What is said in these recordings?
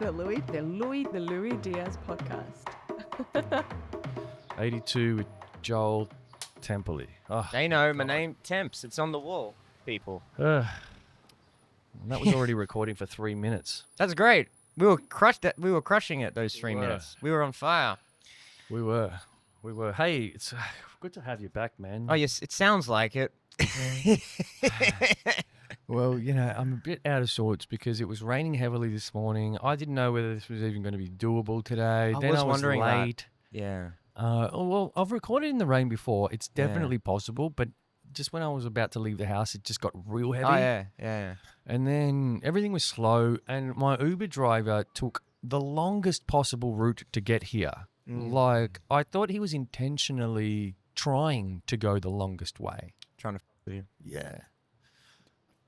The Lui Diaz Podcast. 82 with Joel Templey. Oh, They know my God. name, Temps. It's on the wall, people. And that was already recording for 3 minutes. That's great. We were crushing it those 3 We were. minutes. We were on fire. We were. Hey, it's good to have you back, man. Oh yes, it sounds like it. Well, you know, I'm a bit out of sorts because it was raining heavily this morning. I didn't know whether this was even going to be doable today. I Then was I was wondering that. late. Yeah. Well, I've recorded in the rain before. It's definitely possible, but just when I was about to leave the house, it just got real heavy. Oh yeah. And then everything was slow, and my Uber driver took the longest possible route to get here. Like, I thought he was intentionally trying to go the longest way. Trying to with you. Yeah.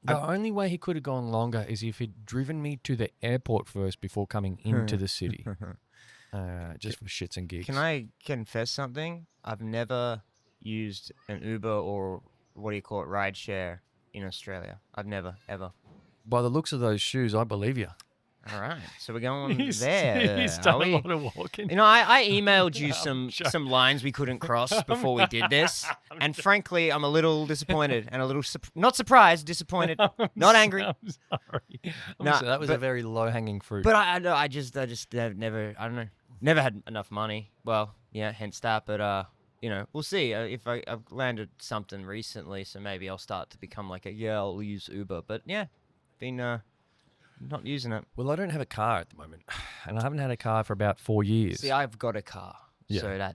The only way he could have gone longer is if he'd driven me to the airport first before coming into the city. Just for shits and gigs. Can I confess something? I've never used an Uber or what do you call it, rideshare in Australia. I've never, ever. By the looks of those shoes, I believe you. All right, so we're going there. He's are done we? a lot of walking. You know, I emailed you some lines we couldn't cross before we did this, and frankly, I'm a little disappointed and a little not surprised, disappointed, not angry. I'm sorry. Nah, So that was a but- very low-hanging fruit. But I just have never, I don't know, never had enough money. Well, yeah, hence that. But you know, we'll see. If I've landed something recently, so maybe I'll start to become like I'll use Uber. But yeah, been not using it. Well, I don't have a car at the moment, and I haven't had a car for about 4 years. See, I've got a car, Yeah. so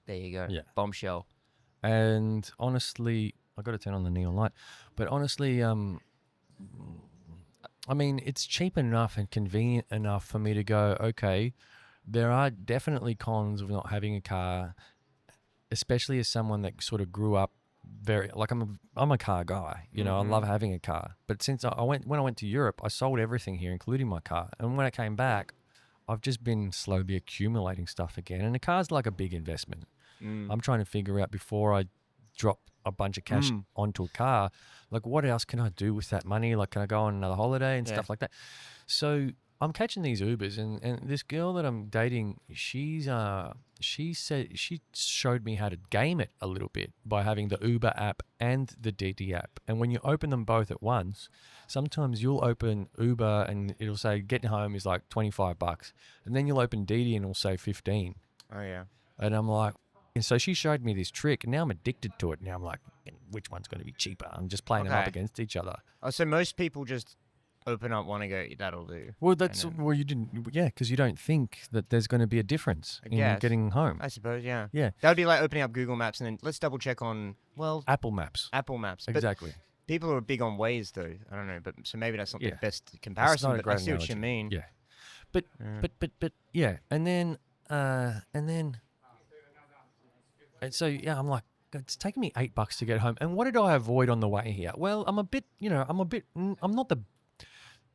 there you go. Yeah. Bombshell. And honestly, I got to turn on the neon light. But honestly, I mean, it's cheap enough and convenient enough for me to go, okay, there are definitely cons of not having a car, especially as someone that sort of grew up I'm a car guy, you know. I love having a car. But since when I went to Europe, I sold everything here, including my car. And when I came back, I've just been slowly accumulating stuff again. And a car's like a big investment. I'm trying to figure out before I drop a bunch of cash onto a car, like what else can I do with that money? Like, can I go on another holiday and stuff like that? So I'm catching these Ubers, and this girl that I'm dating, she showed me how to game it a little bit by having the Uber app and the DD app. And when you open them both at once, sometimes you'll open Uber and it'll say getting home is like $25, and then you'll open DD and it'll say 15. Oh yeah. And I'm like, and so she showed me this trick, and now I'm addicted to it. Now I'm like, which one's going to be cheaper? I'm just playing them up Okay. against each other. Oh, so most people just open up one and go, that'll do. Well, then- you didn't, because you don't think that there's going to be a difference in guess. getting home. I suppose, yeah. Yeah. That would be like opening up Google Maps and then let's double check on, well, Apple Maps. Apple Maps. But Exactly. people are big on Waze though. I don't know, but so maybe that's not Yeah. the best It's comparison. not a But I great see what you analogy. mean. Yeah. But yeah. And so, yeah, I'm like, it's taking me $8 to get home. And what did I avoid on the way here? Well, I'm not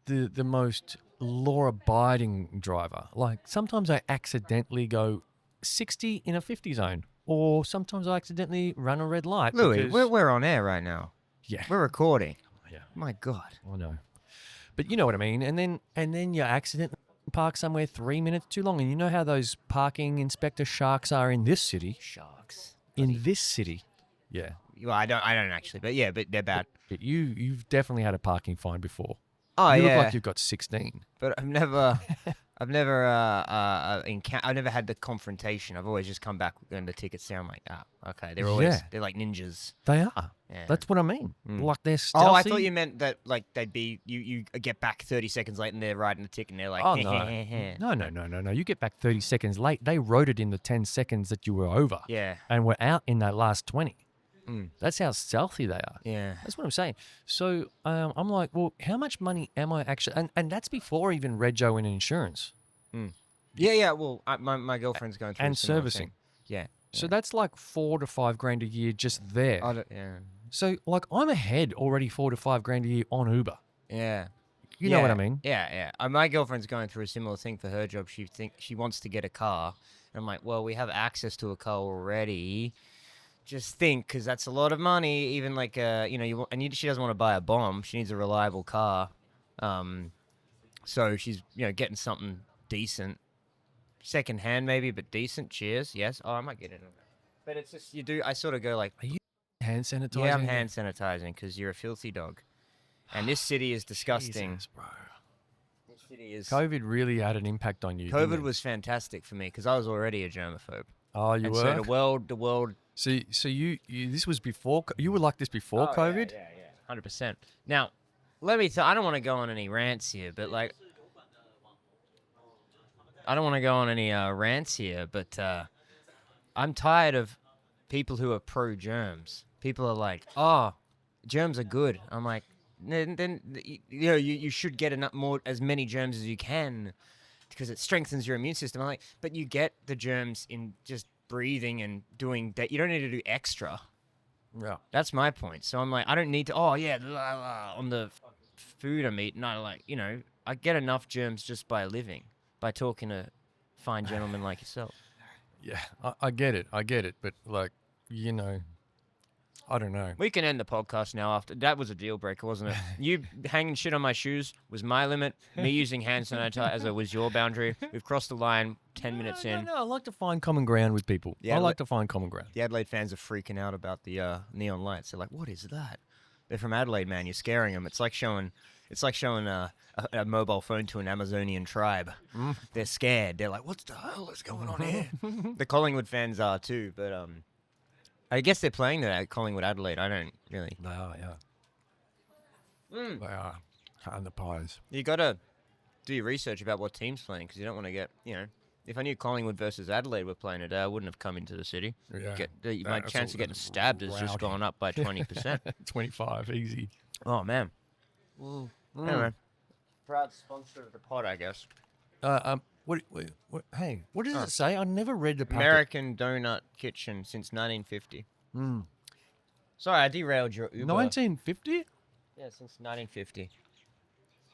the most law-abiding driver. Like, sometimes I accidentally go 60 in a 50 zone, or sometimes I accidentally run a red light. Louis, because- we're on air right now. yeah, We're recording. yeah, My God. I know. But you know what I mean. And then you accidentally park somewhere 3 minutes too long. And you know how those parking inspector sharks are in this city. Sharks. In this city, yeah. Well, I don't actually, but yeah, but they're bad. But you've definitely had a parking fine before. Oh You yeah. look like you've got 16. But I've never had the confrontation. I've always just come back and the tickets down. I'm like, okay. They're like ninjas. They are. Yeah. That's what I mean. Like they're stealthy. Oh, I thought you meant that like they'd be you get back 30 seconds late and they're riding the ticket and they're like, Oh, no. You get back 30 seconds late. They wrote it in the 10 seconds that you were over. Yeah. And we're out in that last 20. That's how stealthy they are. Yeah. That's what I'm saying. So I'm like, well, how much money am I actually... And that's before even rego and insurance. Yeah. Well, my girlfriend's going through And a similar servicing. thing. Yeah. So that's like $4,000 to $5,000 a year just there. Yeah. So like I'm ahead already $4,000 to $5,000 a year on Uber. Yeah. You know what I mean? Yeah. My girlfriend's going through a similar thing for her job. She wants to get a car. And I'm like, well, we have access to a car already. Just think, because that's a lot of money. Even like, she doesn't want to buy a bomb. She needs a reliable car. So she's, getting something decent. Second hand maybe, but decent. Cheers. Yes. Oh, I might get it. But it's just, I sort of go like, Are you hand sanitizing? yeah, I'm hand sanitizing because you're a filthy dog. And this city is disgusting. Jesus, bro. This city is... COVID really had an impact on you. didn't COVID it? was fantastic for me because I was already a germaphobe. Oh, you And were. so the world. So you this was before. You were like this before COVID. Yeah, 100%. Now, let me tell. I don't want to go on any rants here, but like, I'm tired of people who are pro germs. People are like, oh, germs are good. I'm like, then you should get as many germs as you can because it strengthens your immune system. I'm like, but you get the germs in just breathing and doing that. You don't need to do extra. Yeah. That's my point. So I'm like, I don't need to. Oh yeah, on the food I'm eating. No, like I get enough germs just by living, by talking to fine gentlemen like yourself. Yeah, I get it. But like, I don't know. We can end the podcast now. After that was a deal breaker, wasn't it? You hanging shit on my shoes was my limit. Me using hand sanitizer was your boundary. We've crossed the line 10 minutes in. No, I like to find common ground with people. Yeah, I like to find common ground. The Adelaide fans are freaking out about the neon lights. They're like, "What is that?" They're from Adelaide, man. You're scaring them. It's like showing a mobile phone to an Amazonian tribe. They're scared. They're like, "What the hell is going on here?" The Collingwood fans are too, but I guess they're playing that at Collingwood Adelaide. I don't really. They are, yeah. They are. And the pies. You got to do your research about what team's playing because you don't want to get, if I knew Collingwood versus Adelaide were playing today, I wouldn't have come into the city. Yeah. My chance of getting stabbed has just gone up by 20%. 25, easy. Oh, man. Anyway, proud sponsor of the pod, I guess. What, hey, what does it say? I never read the packet. American Donut Kitchen since 1950. Sorry, I derailed your Uber. 1950? Yeah, since 1950.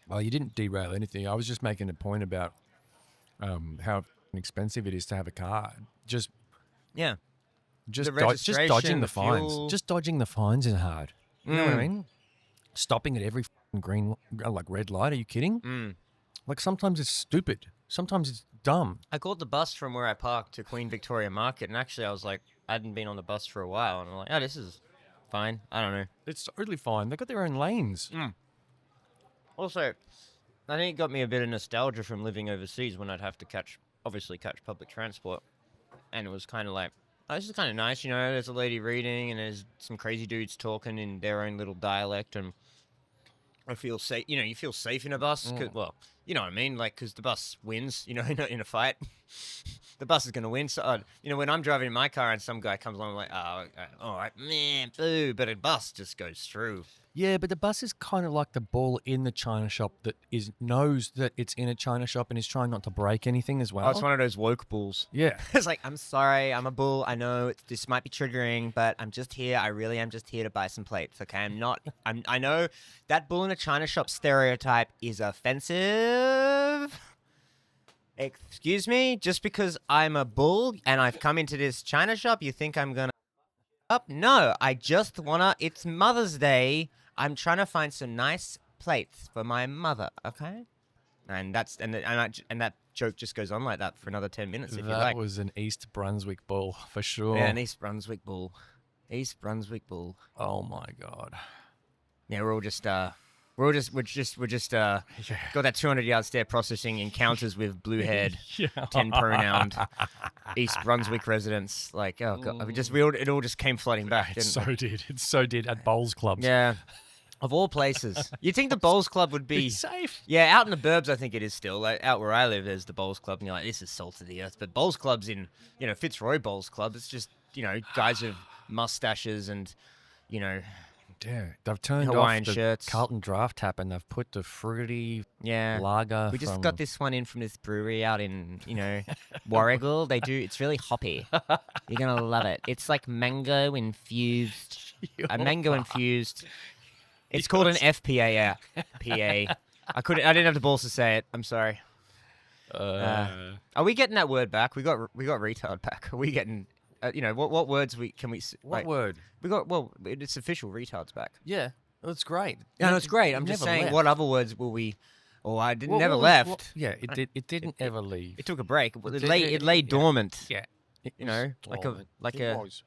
Well, you didn't derail anything. I was just making a point about how expensive it is to have a car. Just The dodging the fines. fuel. Just dodging the fines is hard. You know what I mean? Stopping at every green, like red light. Are you kidding? Like sometimes it's stupid. Sometimes it's dumb. I called the bus from where I parked to Queen Victoria Market, and actually I was like, I hadn't been on the bus for a while, and I'm like, oh, this is fine. I don't know. It's totally fine. They've got their own lanes. Also, I think it got me a bit of nostalgia from living overseas when I'd have to catch public transport, and it was kind of like, oh, this is kind of nice, there's a lady reading, and there's some crazy dudes talking in their own little dialect, and I feel safe. You feel safe in a bus. Well, you know what I mean? Like, because the bus wins, in a fight. The bus is going to win. So, when I'm driving in my car and some guy comes along, I'm like, oh, all right, man, boo. But a bus just goes through. Yeah, but the bus is kind of like the bull in the china shop that knows that it's in a china shop and is trying not to break anything as well. Oh, it's one of those woke bulls. Yeah. It's like, I'm sorry, I'm a bull. I know this might be triggering, but I'm just here. I really am just here to buy some plates, okay? I know that bull in a china shop stereotype is offensive. Excuse me? Just because I'm a bull and I've come into this china shop, you think I'm gonna up? No, I just wanna, it's Mother's Day. I'm trying to find some nice plates for my mother, okay? And that joke just goes on like that for another 10 minutes if you like. That was an East Brunswick bull for sure. Yeah, an East Brunswick bull. East Brunswick bull. Oh my god. Yeah, we're just got that 200-yard stare processing encounters with blue-haired, 10-pronounced East Brunswick residents. Like, oh god, it all just came flooding back. It so did at bowls clubs. Yeah. Of all places. You'd think the bowls club would be safe. Yeah, out in the burbs I think it is still. Like out where I live there's the bowls club and you're like, this is salt of the earth. But bowls clubs in, Fitzroy Bowls Club, it's just, guys with mustaches and, Yeah, they've turned Hawaiian off the shirts. Carlton draft tap and they've put the fruity lager. We just from... got this one in from this brewery out in, Warragul. It's really hoppy. You're going to love it. It's like mango infused. It's called an FPA. PA. I didn't have the balls to say it. I'm sorry. Are we getting that word back? We got retard back. Are we getting, what words can we? What word? We got, it's official, retards back. Yeah, that's great. No, it's great. I'm just Never saying, left. what other words will we Oh, I didn't What- never what was- left. what- yeah, it did. It didn't ever leave. It took a break. It did- lay it- it lay yeah. dormant. Yeah, it You was know, like dormant. It a was.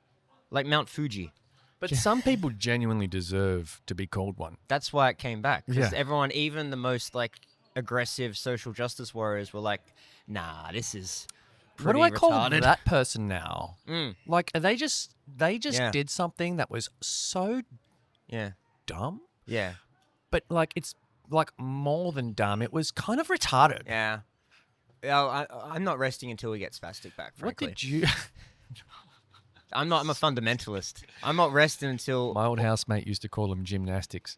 like Mount Fuji. But some people genuinely deserve to be called one. That's why it came back. Because Yeah. everyone, even the most like aggressive social justice warriors, were like, "Nah, this is What pretty do I call retarded." that person now? Mm, Like, they just Yeah. did something that was so yeah, dumb, yeah, but like it's like more than dumb. It was kind of retarded. yeah. I'm not resting until we get spastic back. What Frankly, did you? I'm not. I'm a fundamentalist. I'm not resting until. My old housemate used to call them gymnastics.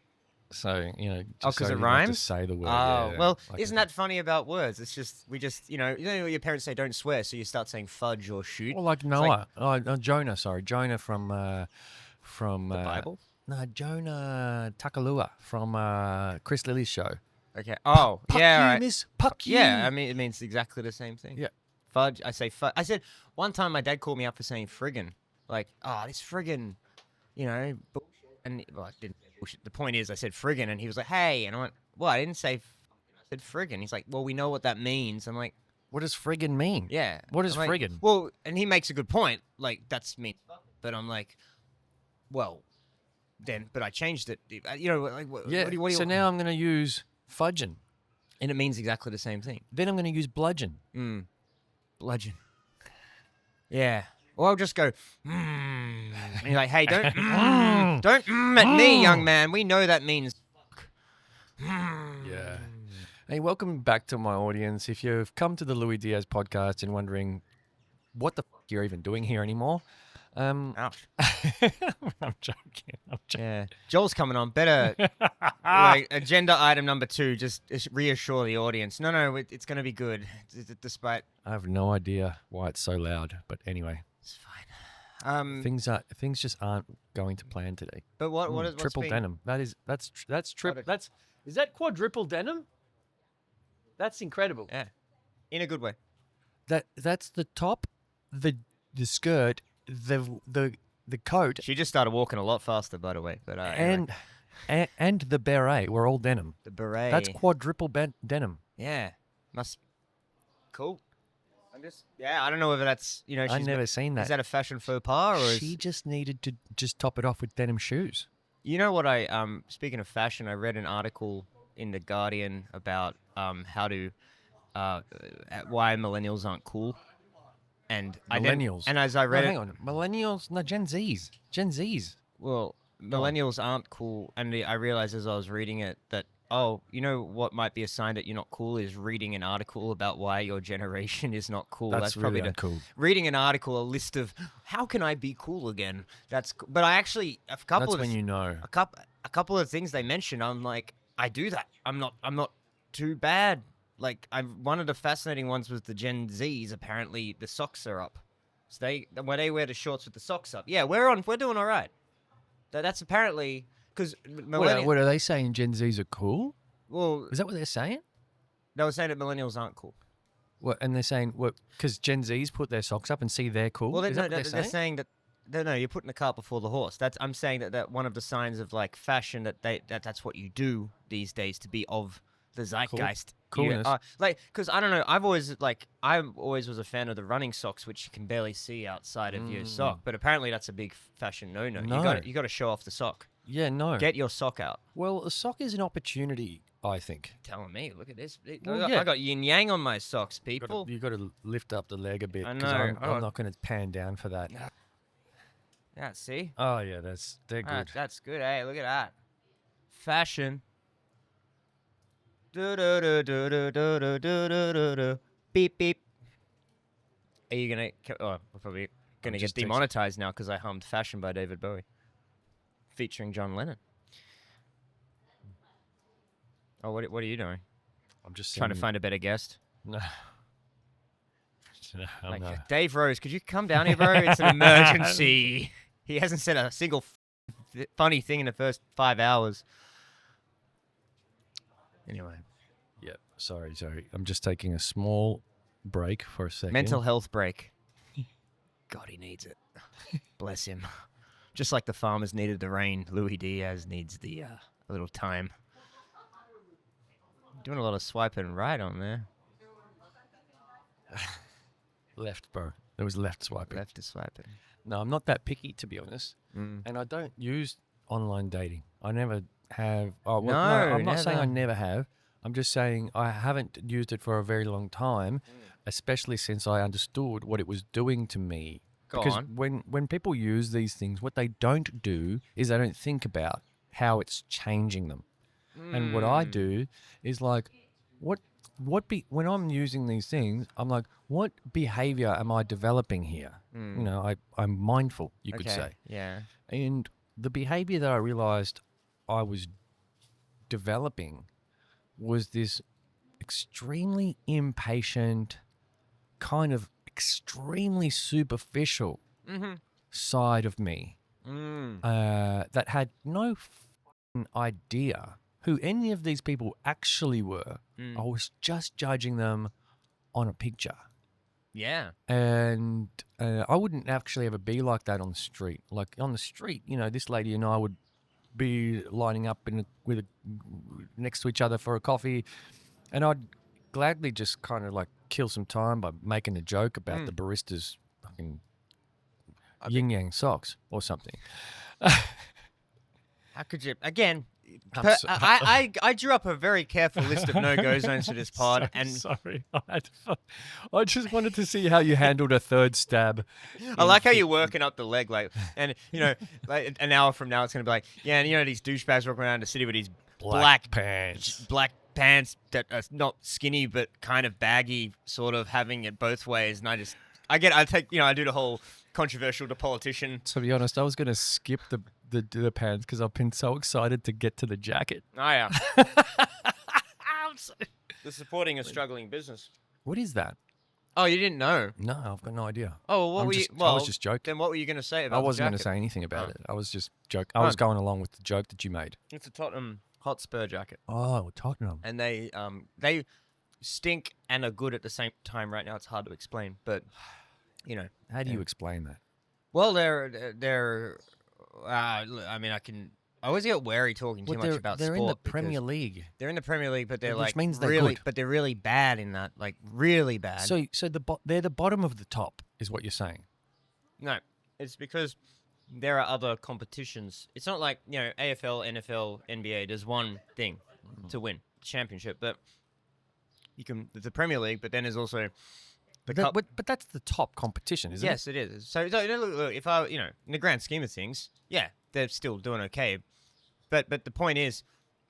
So just 'cause so it you didn't have to rhymes? say the word. Oh, yeah, well, like isn't that funny about words? It's just we just you know your parents say don't swear, so you start saying fudge or shoot. Well, like Noah, Jonah. Sorry, Jonah from the Bible. No, Jonah Takalua from Chris Lilly's show. Okay. Oh, Puck yeah. you, Right. miss. Puck you. Yeah, I mean it means exactly the same thing. Yeah. Fudge. I say fudge. I said one time my dad called me up for saying friggin'. Like, oh, this friggin', bullshit. And well, I didn't say bullshit. The point is, I said friggin', and he was like, hey, and I went, well, I didn't say. I said friggin'. He's like, well, we know what that means. I'm like, What does friggin' mean? yeah. What is I'm like, friggin'? Well, and he makes a good point. Like that's me, but I'm like, well, then, but I changed it. Like, what, Yeah. what do you, So now I'm going to use fudging. and it means exactly the same thing. Then I'm going to use bludgeon. Bludgeon. Yeah. Or I'll just go, And you're like, hey, don't, don't at me, young man. We know that means. Yeah. Hey, welcome back to my audience. If you've come to the Lui Diaz podcast and wondering what the fuck you're even doing here anymore, Ouch. I'm joking. Yeah. Joel's coming on. Better, like, agenda item number 2, just reassure the audience. No, it's going to be good, despite. I have no idea why it's so loud, but anyway, It's fine. things just aren't going to plan today. But what is what's triple been- denim? That's triple. Is that quadruple denim? That's incredible. Yeah. In a good way. That's the top, the skirt, the coat, She just started walking a lot faster, by the way. But anyway. and the beret were all denim. The beret. That's quadruple denim. Yeah. Cool. I don't know whether that's, I've she's never seen that. Is that a fashion faux pas or She just needed to just top it off with denim shoes. You know what speaking of fashion, I read an article in The Guardian about how to why millennials aren't cool. And Millennials. and as I read hang on, millennials, no, Gen Zs. well, millennials aren't cool, and I realized as I was reading it that what might be a sign that you're not cool is reading an article about why your generation is not cool. That's probably really uncool. reading an article, a list of how can I be cool again. But I actually a couple That's of when you know. a couple of things they mentioned. I'm like, I do that. I'm not too bad. Like one of the fascinating ones was the Gen Zs. Apparently, the socks are up. So when they wear the shorts with the socks up. Yeah, we're doing all right. That's apparently because What are they saying? Gen Zs are cool? Well, Is that what they're saying? they were saying that millennials aren't cool. What? And they're saying what? Because Gen Zs put their socks up and see they're cool. Well, Is that what they're they're saying? saying that. No, you're putting the cart before the horse. I'm saying that one of the signs of like fashion that's what you do these days to be of the zeitgeist. Coolness. Because I don't know. I always was a fan of the running socks, which you can barely see outside of your sock. But apparently that's a big fashion no-no. No. You got to show off the sock. Yeah, no. Get your sock out. Well, a sock is an opportunity, I think. Telling me, look at this. Well, I got yin yang on my socks, people. You got to lift up the leg a bit. I 'cause know. I'm not going to pan down for that. Yeah, see. Oh yeah, they're good. That's good. Hey, look at that. Fashion. Do do do do do do do do do do. Beep beep. Are you gonna? Oh, we're probably gonna get just demonetized now because I hummed "Fashion" by David Bowie, featuring John Lennon. Oh, what are you doing? I'm just Trying to find a better guest. No. No, I'm Like, not. Dave Rose, could you come down here, bro? It's an emergency. He hasn't said a single funny thing in the first 5 hours. Anyway, Yep. Sorry. I'm just taking a small break for a second. mental health break. God, he needs it. Bless him. Just like the farmers needed the rain, Lui Diaz needs the a little time. doing a lot of swiping right on there. Left, bro. There was left swiping. Left is swiping. No, I'm not that picky, to be honest. And I don't use online dating. I never have. Oh, well, no, I'm not saying I never have. I'm just saying I haven't used it for a very long time, especially since I understood what it was doing to me. Because when people use these things, what they don't do is they don't think about how it's changing them. And what I do is like, when I'm using these things, I'm like, what behavior am I developing here? You know, I'm mindful, you could say. Yeah. And the behavior that I realized I was developing was this extremely impatient, kind of extremely superficial side of me that had no idea who any of these people actually were. I was just judging them on a picture. Yeah. And I wouldn't actually ever be like that on the street. Like on the street, you know, this lady and I would be lining up next to each other for a coffee, and I'd gladly just kind of like kill some time by making a joke about the barista's fucking yin-yang socks or something. How could you? Again, I drew up a very careful list of no-go zones for this pod, Sorry, I just wanted to see how you handled a third stab. I like how you're working up the leg, like, and you know, like an hour from now, it's gonna be like, yeah, and you know, these douchebags walking around the city with these black pants that are not skinny but kind of baggy, sort of having it both ways, and I do the whole controversial to politician. To be honest, I was gonna skip the pants because I've been so excited to get to the jacket. Oh yeah. The supporting a struggling business. What is that? Oh, you didn't know? No, I've got no idea. Oh, well, I was just joking. Then what were you going to say about I wasn't going to say anything about it. I was just joking. I was going along with the joke that you made. It's a Tottenham Hotspur jacket. Oh, Tottenham. And they stink and are good at the same time. Right now, it's hard to explain, but you know. How do you explain that? Well, they're. I mean, I always get wary talking too much about sport. They're in the Premier League. They're in the Premier League, but they're which like means they're really, good. but they're really bad in that, like really bad. So they're the bottom of the top, is what you're saying. No, it's because there are other competitions. It's not like, you know, AFL, NFL, NBA. There's one thing to win, championship, but the Premier League. But then there's also the cup. But that's the top competition, isn't it? Yes, it is. So look, if I, you know, in the grand scheme of things, yeah, they're still doing okay. But the point is,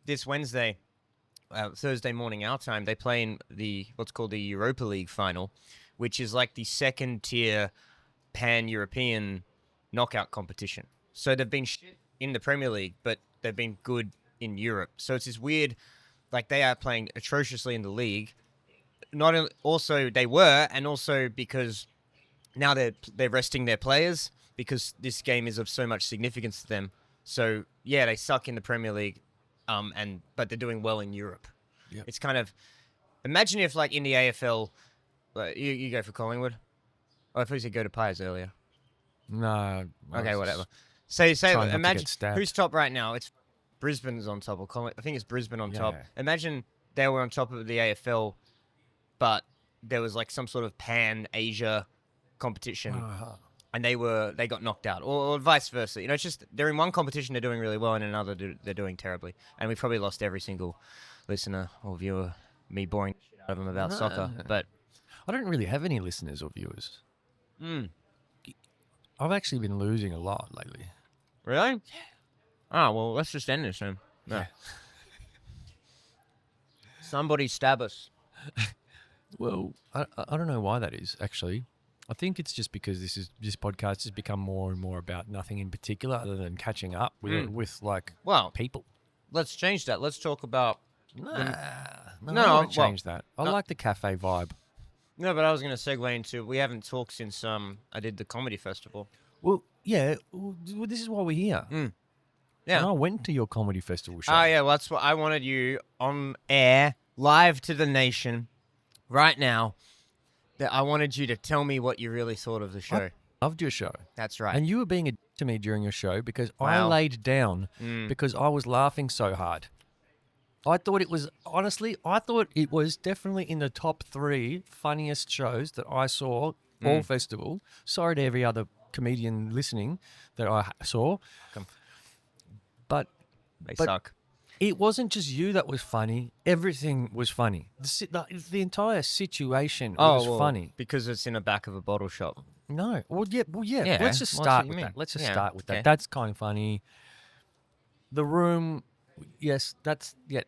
this Wednesday, Thursday morning our time, they play in what's called the Europa League final, which is like the second tier pan-European knockout competition. So they've been shit in the Premier League, but they've been good in Europe. So it's this weird, like they are playing atrociously in the league. Also because now they're resting their players because this game is of so much significance to them. So yeah, they suck in the Premier League, but they're doing well in Europe. Yep. It's kind of, imagine if like in the AFL, you go for Collingwood. Oh, I thought you said go to Pies earlier. No. Okay, whatever. So imagine who's top right now. It's Brisbane's on top, I think it's Brisbane on top. Imagine they were on top of the AFL, but there was like some sort of pan-Asia competition, and they got knocked out, or vice versa. You know, it's just they're in one competition, they're doing really well, and in another they're doing terribly. And we've probably lost every single listener or viewer, me boring shit out of them about soccer. But I don't really have any listeners or viewers. I've actually been losing a lot lately. Really? Yeah. Oh, well, let's just end this then. No. Yeah. Somebody stab us. Well, I don't know why that is, actually. I think it's just because this podcast has become more and more about nothing in particular other than catching up with people. Let's change that. Let's talk about... No, I won't change that. I like the cafe vibe. No, but I was going to segue into, we haven't talked since I did the comedy festival. Well, yeah, this is why we're here. Yeah. And I went to your comedy festival show. Oh, yeah, well, that's what I wanted you on air, live to the nation, right now. That I wanted you to tell me what you really thought of the show. I loved your show. That's right. And you were being a dick to me during your show because I laid down because I was laughing so hard. I thought it was definitely in the top 3 funniest shows that I saw all festival. Sorry to every other comedian listening that I saw, but They but suck. it wasn't just you that was funny. Everything was funny. The entire situation was funny. Because it's in the back of a bottle shop. No, well, yeah. Yeah, Let's just well, that's start what you with mean. that. Let's just Yeah, start with okay. that. That's kind of funny. The room, yes, that's yeah,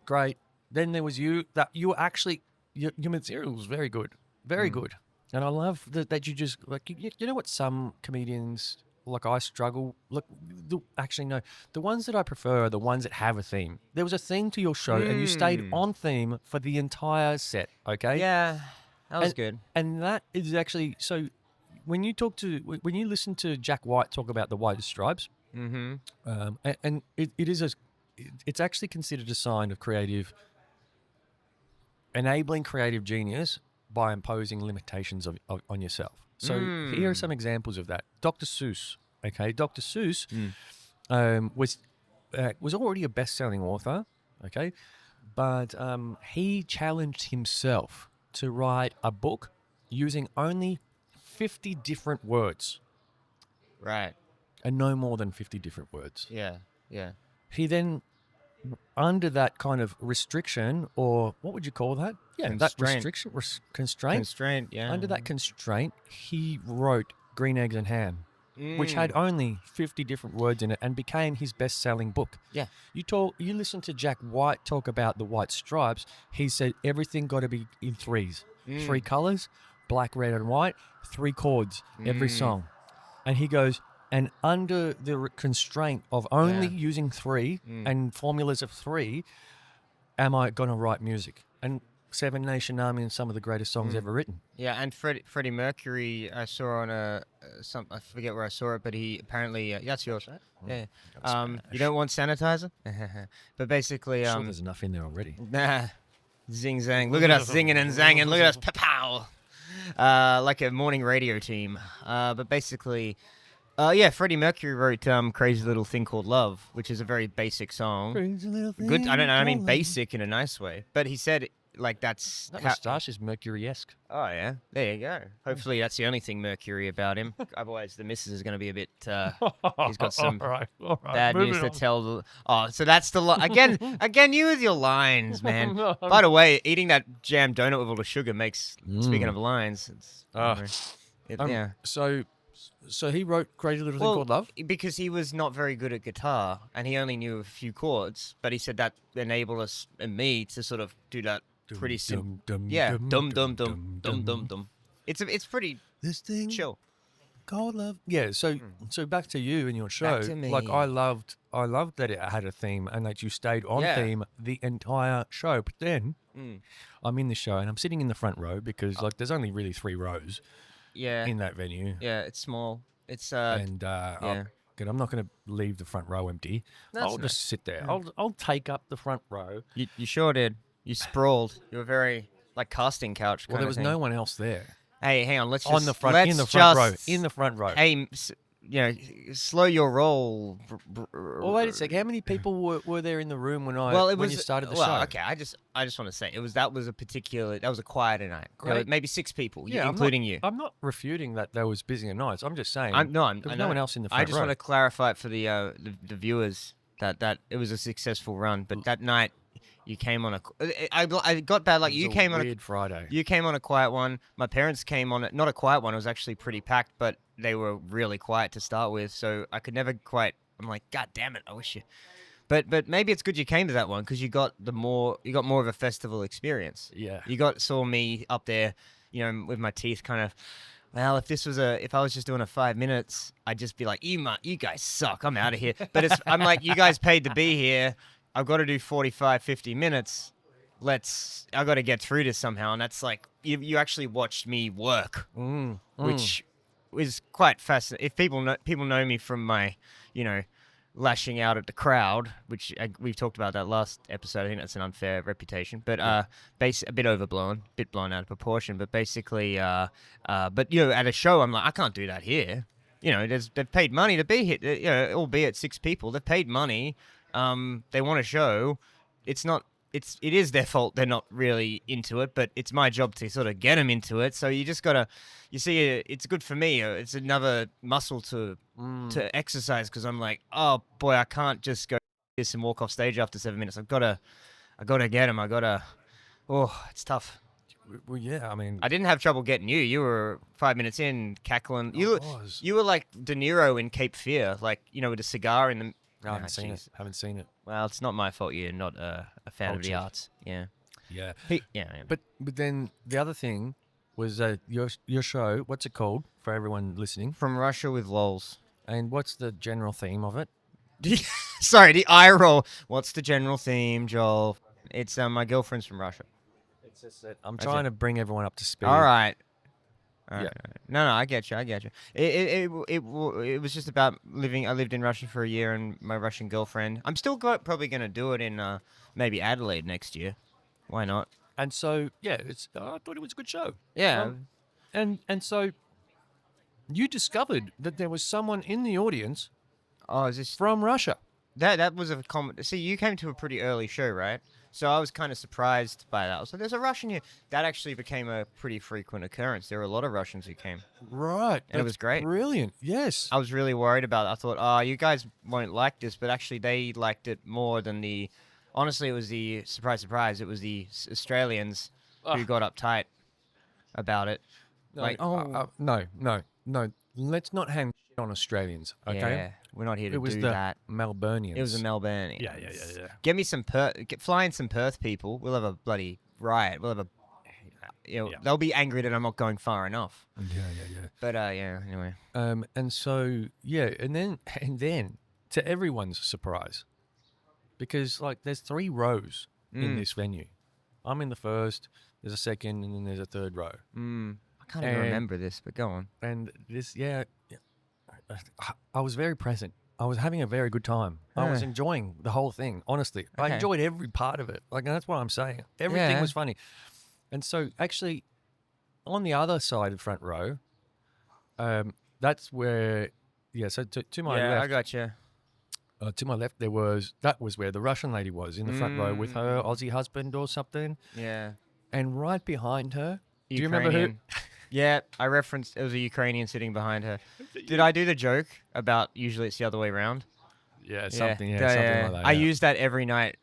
great. Then there was you. That you were actually your material was very good, very good. And I love that you just like you know what some comedians like I struggle. Look, actually no, the ones that I prefer are the ones that have a theme. There was a theme to your show, and you stayed on theme for the entire set. Okay. Yeah, that was good. And that is actually so. When you listen to Jack White talk about the White Stripes, and it's actually considered a sign of enabling creative genius by imposing limitations on yourself. So here are some examples of that. Dr. Seuss, okay, Dr. Seuss was already a best-selling author, okay, but he challenged himself to write a book using only 50 different words. Right. And no more than 50 different words. Yeah. Yeah. He then, under that kind of restriction, or what would you call that? Yeah, that restriction, constraint. Constraint. Yeah. Under that constraint, he wrote Green Eggs and Ham, which had only 50 different words in it and became his best-selling book. Yeah. You listen to Jack White talk about the White Stripes. He said everything got to be in 3s, 3 colors, black, red, and white, 3 chords every song, and he goes. And under the constraint of only using 3 and formulas of 3, am I going to write music? And Seven Nation Army and some of the greatest songs ever written. Yeah, and Freddie Mercury, I saw on I forget where I saw it, but he apparently, that's yours, right? Yeah. You don't want sanitizer? But basically, I'm sure there's enough in there already. Nah, zing zang. Look at us zinging and zanging. Look at us pow. Like a morning radio team. But basically. Freddie Mercury wrote "Crazy Little Thing Called Love," which is a very basic song. Crazy little thing. Good. I mean basic in a nice way. But he said like that's. That moustache is Mercury-esque. Oh yeah, there you go. Hopefully that's the only thing Mercury about him. Otherwise, the missus is going to be a bit. He's got some all right, bad news to tell. So that's the again. You with your lines, man. By the way, eating that jam donut with all the sugar makes. Speaking of lines, it's. Yeah. So he wrote Crazy Little Thing Called Love? Because he was not very good at guitar, and he only knew a few chords, but he said that enabled us and me to sort of do that pretty simple. Yeah, dum dum dum dum dum dum. It's pretty this thing chill. Called Love. Yeah, so back to you and your show. Back to me. Like I loved that it had a theme and that you stayed on theme the entire show. But then I'm in the show and I'm sitting in the front row because like there's only really 3 rows. Yeah. In that venue. Yeah, it's small. It's I'm not going to leave the front row empty. I'll just sit there. I'll take up the front row. You sure did. You sprawled. You were very like casting couch. Well, there was no one else there. Hey, hang on. In the front row. Hey, slow your roll. Well, wait a sec. How many people were there in the room when you started the show? Okay, I just want to say that was a quieter night. Great. Maybe 6 people, yeah, including you. I'm not refuting that there was busier nights. I'm just saying there was no one else in the front row. I just want to clarify it for the viewers that it was a successful run, but that night. You came on I got bad. Like you came on a weird Friday. You came on a quiet one. My parents came on not a quiet one. It was actually pretty packed, but they were really quiet to start with. So I could never quite. I'm like, God damn it! I wish you. But maybe it's good you came to that one because you got more of a festival experience. Yeah. Saw me up there, with my teeth kind of. Well, if I was just doing a 5 minutes, I'd just be like, you guys suck. I'm out of here. But I'm like, you guys paid to be here. I've got to do 45, 50 minutes. I got to get through this somehow. And that's like, you actually watched me work, which was quite fascinating. If people know me from my, lashing out at the crowd, which we've talked about that last episode. I think that's an unfair reputation, but a bit overblown, a bit blown out of proportion. But basically, at a show, I'm like, I can't do that here. They've paid money to be here. Albeit 6 people, they've paid money. They want a show. it is their fault they're not really into it, but it's my job to sort of get them into it. So you just gotta, it's good for me. It's another muscle to exercise, because I'm like, oh boy, I can't just go this and walk off stage after 7 minutes. I gotta get them. It's tough. Well, yeah, I mean, I didn't have trouble getting you. You were 5 minutes in, cackling. was. You were like De Niro in Cape Fear, like, with a cigar in the. I haven't seen it. Haven't seen it. Well, it's not my fault you're not a fan of the Cultured. arts. Yeah. Yeah. Yeah. But then the other thing was your show. What's it called for everyone listening? From Russia with lols. And what's the general theme of it? Sorry, the eye roll. What's the general theme, Joel? It's my girlfriend's from Russia. It's just that I'm That's trying it. to bring everyone up to speed. All right. Yeah. No, I get you. It was just about living. I lived in Russia for a year, and my Russian girlfriend. I'm still probably going to do it in maybe Adelaide next year. Why not? And so I thought it was a good show. Yeah. And so you discovered that there was someone in the audience Oh, is this from Russia. that was a comment? See, you came to a pretty early show, right? So I was kind of surprised by that. I was like, "There's a Russian here." That actually became a pretty frequent occurrence. There were a lot of Russians who came. Right. And it was great. Brilliant. Yes. I was really worried about it. I thought, oh, you guys won't like this, but actually they liked it more than the. Honestly, it was the surprise. It was the Australians who got uptight about it. No, Like, no. Let's not hang on Australians, okay? Yeah, we're not here to It was do the that. Melburnians. It was the Melbourne. Yeah. Get me some fly in some Perth people. We'll have a bloody riot. We'll have they'll be angry that I'm not going far enough. Yeah. But anyway. And so and then to everyone's surprise, because like there's 3 rows in this venue. I'm in the first, there's a second, and then there's a third row. I can't even remember this, but go on. And this, I was very present. I was having a very good time. I was enjoying the whole thing, honestly. I Okay. enjoyed every part of it. Like, and that's what I'm saying. Everything Yeah. was funny. And so actually, on the other side of front row, that's where, so to my I left, got you. to my left, that was where the Russian lady was, in the front row with her Aussie husband or something. Yeah. And right behind her, do you remember who? Ukrainian. Yeah, I referenced it was a Ukrainian sitting behind her. Did I do the joke about usually it's the other way around? Something like that. I use that every night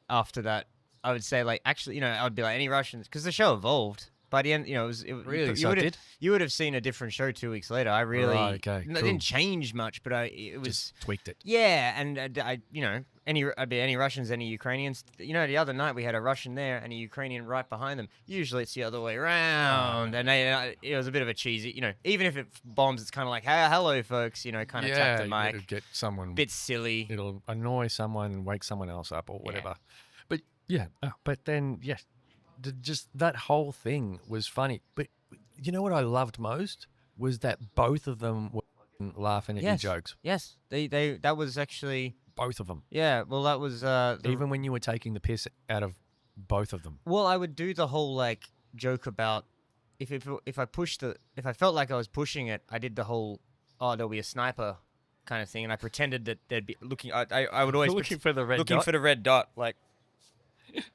after that. I would say, like, actually, I would be like, any Russians? Because the show evolved. By the end, Really? So it did? You would have seen a different show 2 weeks later. I really, Right, okay, it cool. didn't change much, but it was, Just tweaked it. yeah, and I'd be any Russians, any Ukrainians. The other night we had a Russian there and a Ukrainian right behind them. Usually it's the other way around, and it was a bit of a cheesy. Even if it bombs, it's kind of like, hey, hello, folks. Kind of tap the mic. It'll get someone. Bit silly. It'll annoy someone and wake someone else up or whatever. But then just that whole thing was funny. But you know what I loved most was that both of them were laughing at your jokes. Yes, that was actually. Both of them. Yeah, well, that was Even when you were taking the piss out of both of them. Well, I would do the whole like joke about if I felt like I was pushing it, I did the whole there'll be a sniper kind of thing, and I pretended that they'd be looking. I would always Looking for the red looking dot? for the red dot, like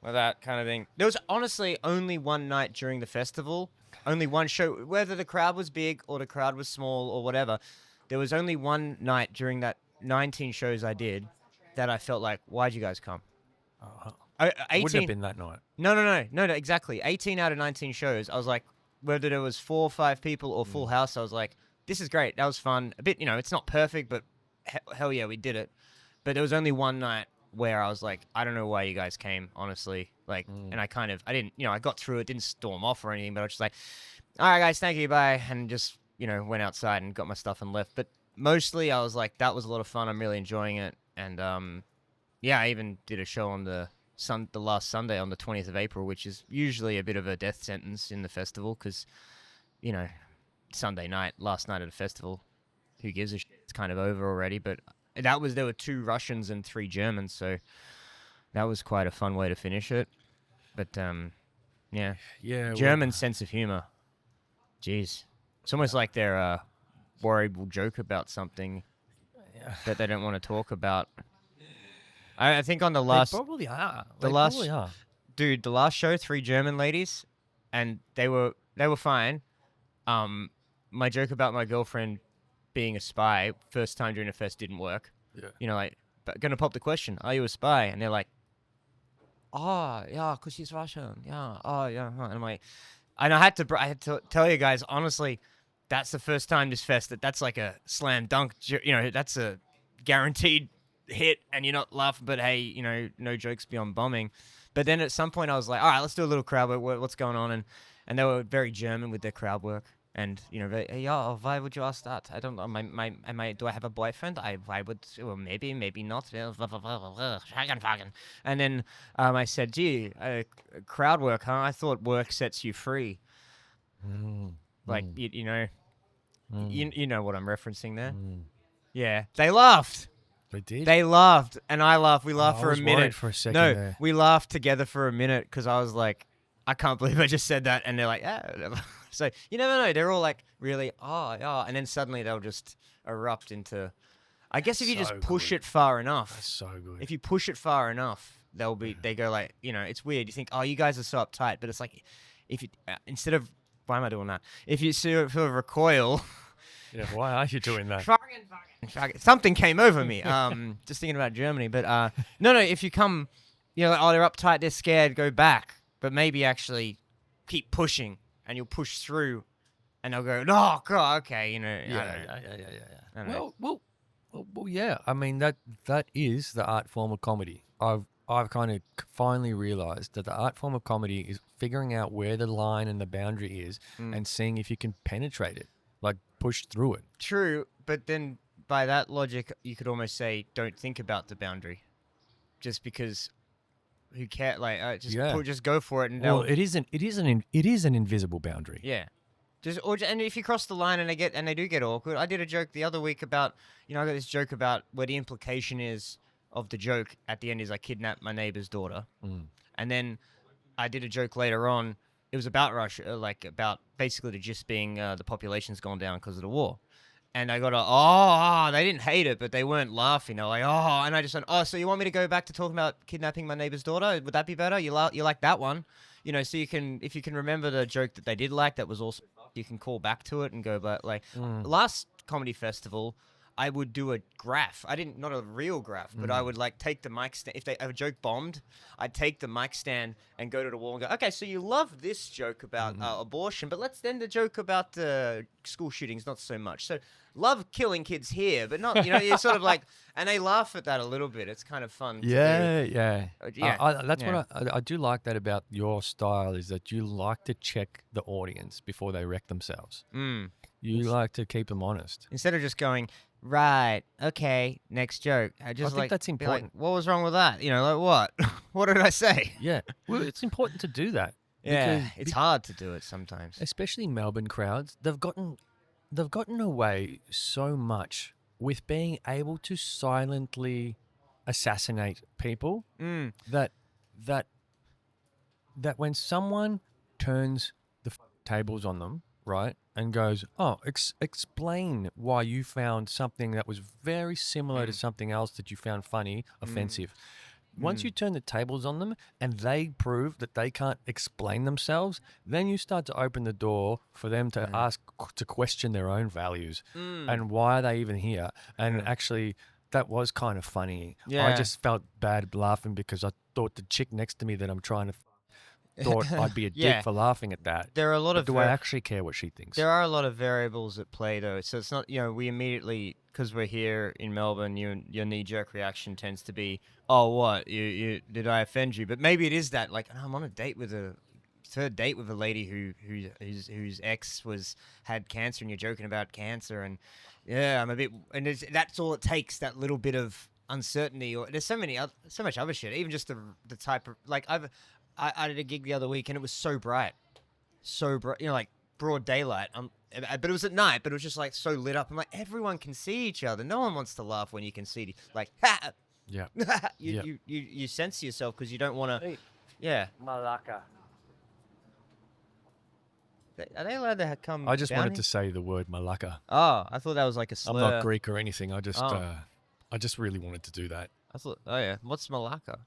that kind of thing. There was honestly only one night during the festival, only one show, whether the crowd was big or the crowd was small or whatever. There was only one night during that 19 shows I did that I felt like, why'd you guys come? 18, Wouldn't have been that night. No, exactly. 18 out of 19 shows, I was like, whether there was 4 or 5 people or full house, I was like, this is great. That was fun. A bit, it's not perfect, but hell yeah, we did it. But there was only one night where I was like, I don't know why you guys came, honestly. Like, and I didn't, I got through it, didn't storm off or anything, but I was just like, all right, guys, thank you, bye. And just, went outside and got my stuff and left. But mostly I was like, that was a lot of fun. I'm really enjoying it. And, I even did a show on the last Sunday on the 20th of April, which is usually a bit of a death sentence in the festival because, Sunday night, last night of the festival, who gives a shit? It's kind of over already. But there were 2 Russians and 3 Germans, so that was quite a fun way to finish it. But, Yeah. German sense of humor. Jeez. It's almost like they're worried we'll joke about something that they don't want to talk about. I think on the They last, probably are. the They last- probably are. dude, the last show, 3 German ladies, and they were fine. My joke about my girlfriend being a spy first time during a fest didn't work. Yeah. You know, like, but gonna pop the question, are you a spy? And they're like, oh yeah, cause she's Russian. Yeah. Oh yeah. And I'm like, and I had to tell you guys honestly, that's the first time this fest that's like a slam dunk. You know, that's a guaranteed hit, and you're not laughing. But hey, you know, no jokes beyond bombing. But then at some point I was like, all right, let's do a little crowd work. What's going on? And they were very German with their crowd work. And you know, yeah, why would you ask that? I don't know. Do I have a boyfriend? I would, well, maybe not. And then I said, gee, crowd work, huh? I thought work sets you free. Like you know, you know what I'm referencing there. Yeah, they laughed. They did. They laughed, and I laughed. We laughed I for a was minute. worried for a second No, there. we laughed together for a minute because I was like, I can't believe I just said that. And they're like, ah. So you never know. They're all like, really, oh, yeah. And then suddenly they'll just erupt into, I guess if you just So push good. it far enough, That's so good. if you push it far enough, they go like, you know, it's weird. You think, oh, you guys are so uptight. But it's like, if you, instead of, why am I doing that? If you sort of recoil, Yeah, why are you doing that? fucking, something came over me. Just thinking about Germany. But no, if you come, you know, like, oh, they're uptight, they're scared, go back. But maybe actually keep pushing, and you'll push through, and they'll go, oh, God, okay, you know. I don't know. I don't know. Well, yeah. I mean, that is the art form of comedy. I've kind of finally realized that the art form of comedy is figuring out where the line and the boundary is, and seeing if you can penetrate it, like push through it. True, but then by that logic, you could almost say, don't think about the boundary, just because. Who cares? Like, just go for it, and Well, they'll. it is an invisible boundary. Yeah. And if you cross the line and they do get awkward. I did a joke the other week about, you know, I got this joke about where the implication is of the joke at the end is I kidnapped my neighbor's daughter. And then I did a joke later on. It was about Russia, like about basically the gist being the population's gone down because of the war. And I got they didn't hate it, but they weren't laughing. They're like, oh, and I just went, oh, so you want me to go back to talking about kidnapping my neighbor's daughter? Would that be better? You like that one? You know, so if you can remember the joke that they did like, that was also, you can call back to it and go, but like last comedy festival, I would do a graph. Not a real graph, but I would like take the mic stand. If a joke bombed, I'd take the mic stand and go to the wall and go, okay, so you love this joke about abortion, but let's end the joke about school shootings, not so much. So love killing kids here, but not, you know, you're sort of like, and they laugh at that a little bit. It's kind of fun. Yeah. Yeah. What I do like that about your style is that you like to check the audience before they wreck themselves. You like to keep them honest. Instead of just going, right, okay, next joke. I think like, that's be like, important. what was wrong with that? You know, like what? What did I say? Yeah. Well, it's important to do that. Yeah, because it's hard to do it sometimes. especially Melbourne crowds, they've gotten away so much with being able to silently assassinate people that when someone turns the tables on them, right, and goes, oh, explain why you found something that was very similar to something else that you found funny, offensive. Once you turn the tables on them and they prove that they can't explain themselves, then you start to open the door for them to to question their own values and why are they even here. And actually, that was kind of funny. Yeah. I just felt bad laughing because I thought the chick next to me that I'm trying to thought I'd be a dick Yeah. for laughing at that. There are a lot But of do I actually care what she thinks? there are a lot of variables at play though. So it's not, you know, we immediately, because we're here in Melbourne, your knee-jerk reaction tends to be, oh, what? You did I offend you? But maybe it is that, like, I'm on a third date with a lady whose ex had cancer, and you're joking about cancer, and yeah, I'm a bit, and that's all it takes, that little bit of uncertainty. Or there's so much other shit. Even just the type of, like, I did a gig the other week and it was so bright, you know, like broad daylight. But it was at night, but it was just like so lit up. I'm like, everyone can see each other. No one wants to laugh when you can see, like, ha! Yeah. You censor yourself because you don't want to. Yeah. Malacca. Are they allowed to come? I just down wanted here? to say the word malacca. Oh, I thought that was like a slur. I'm not Greek or anything. I just Oh. I just really wanted to do that. I thought, oh yeah, what's Malacca?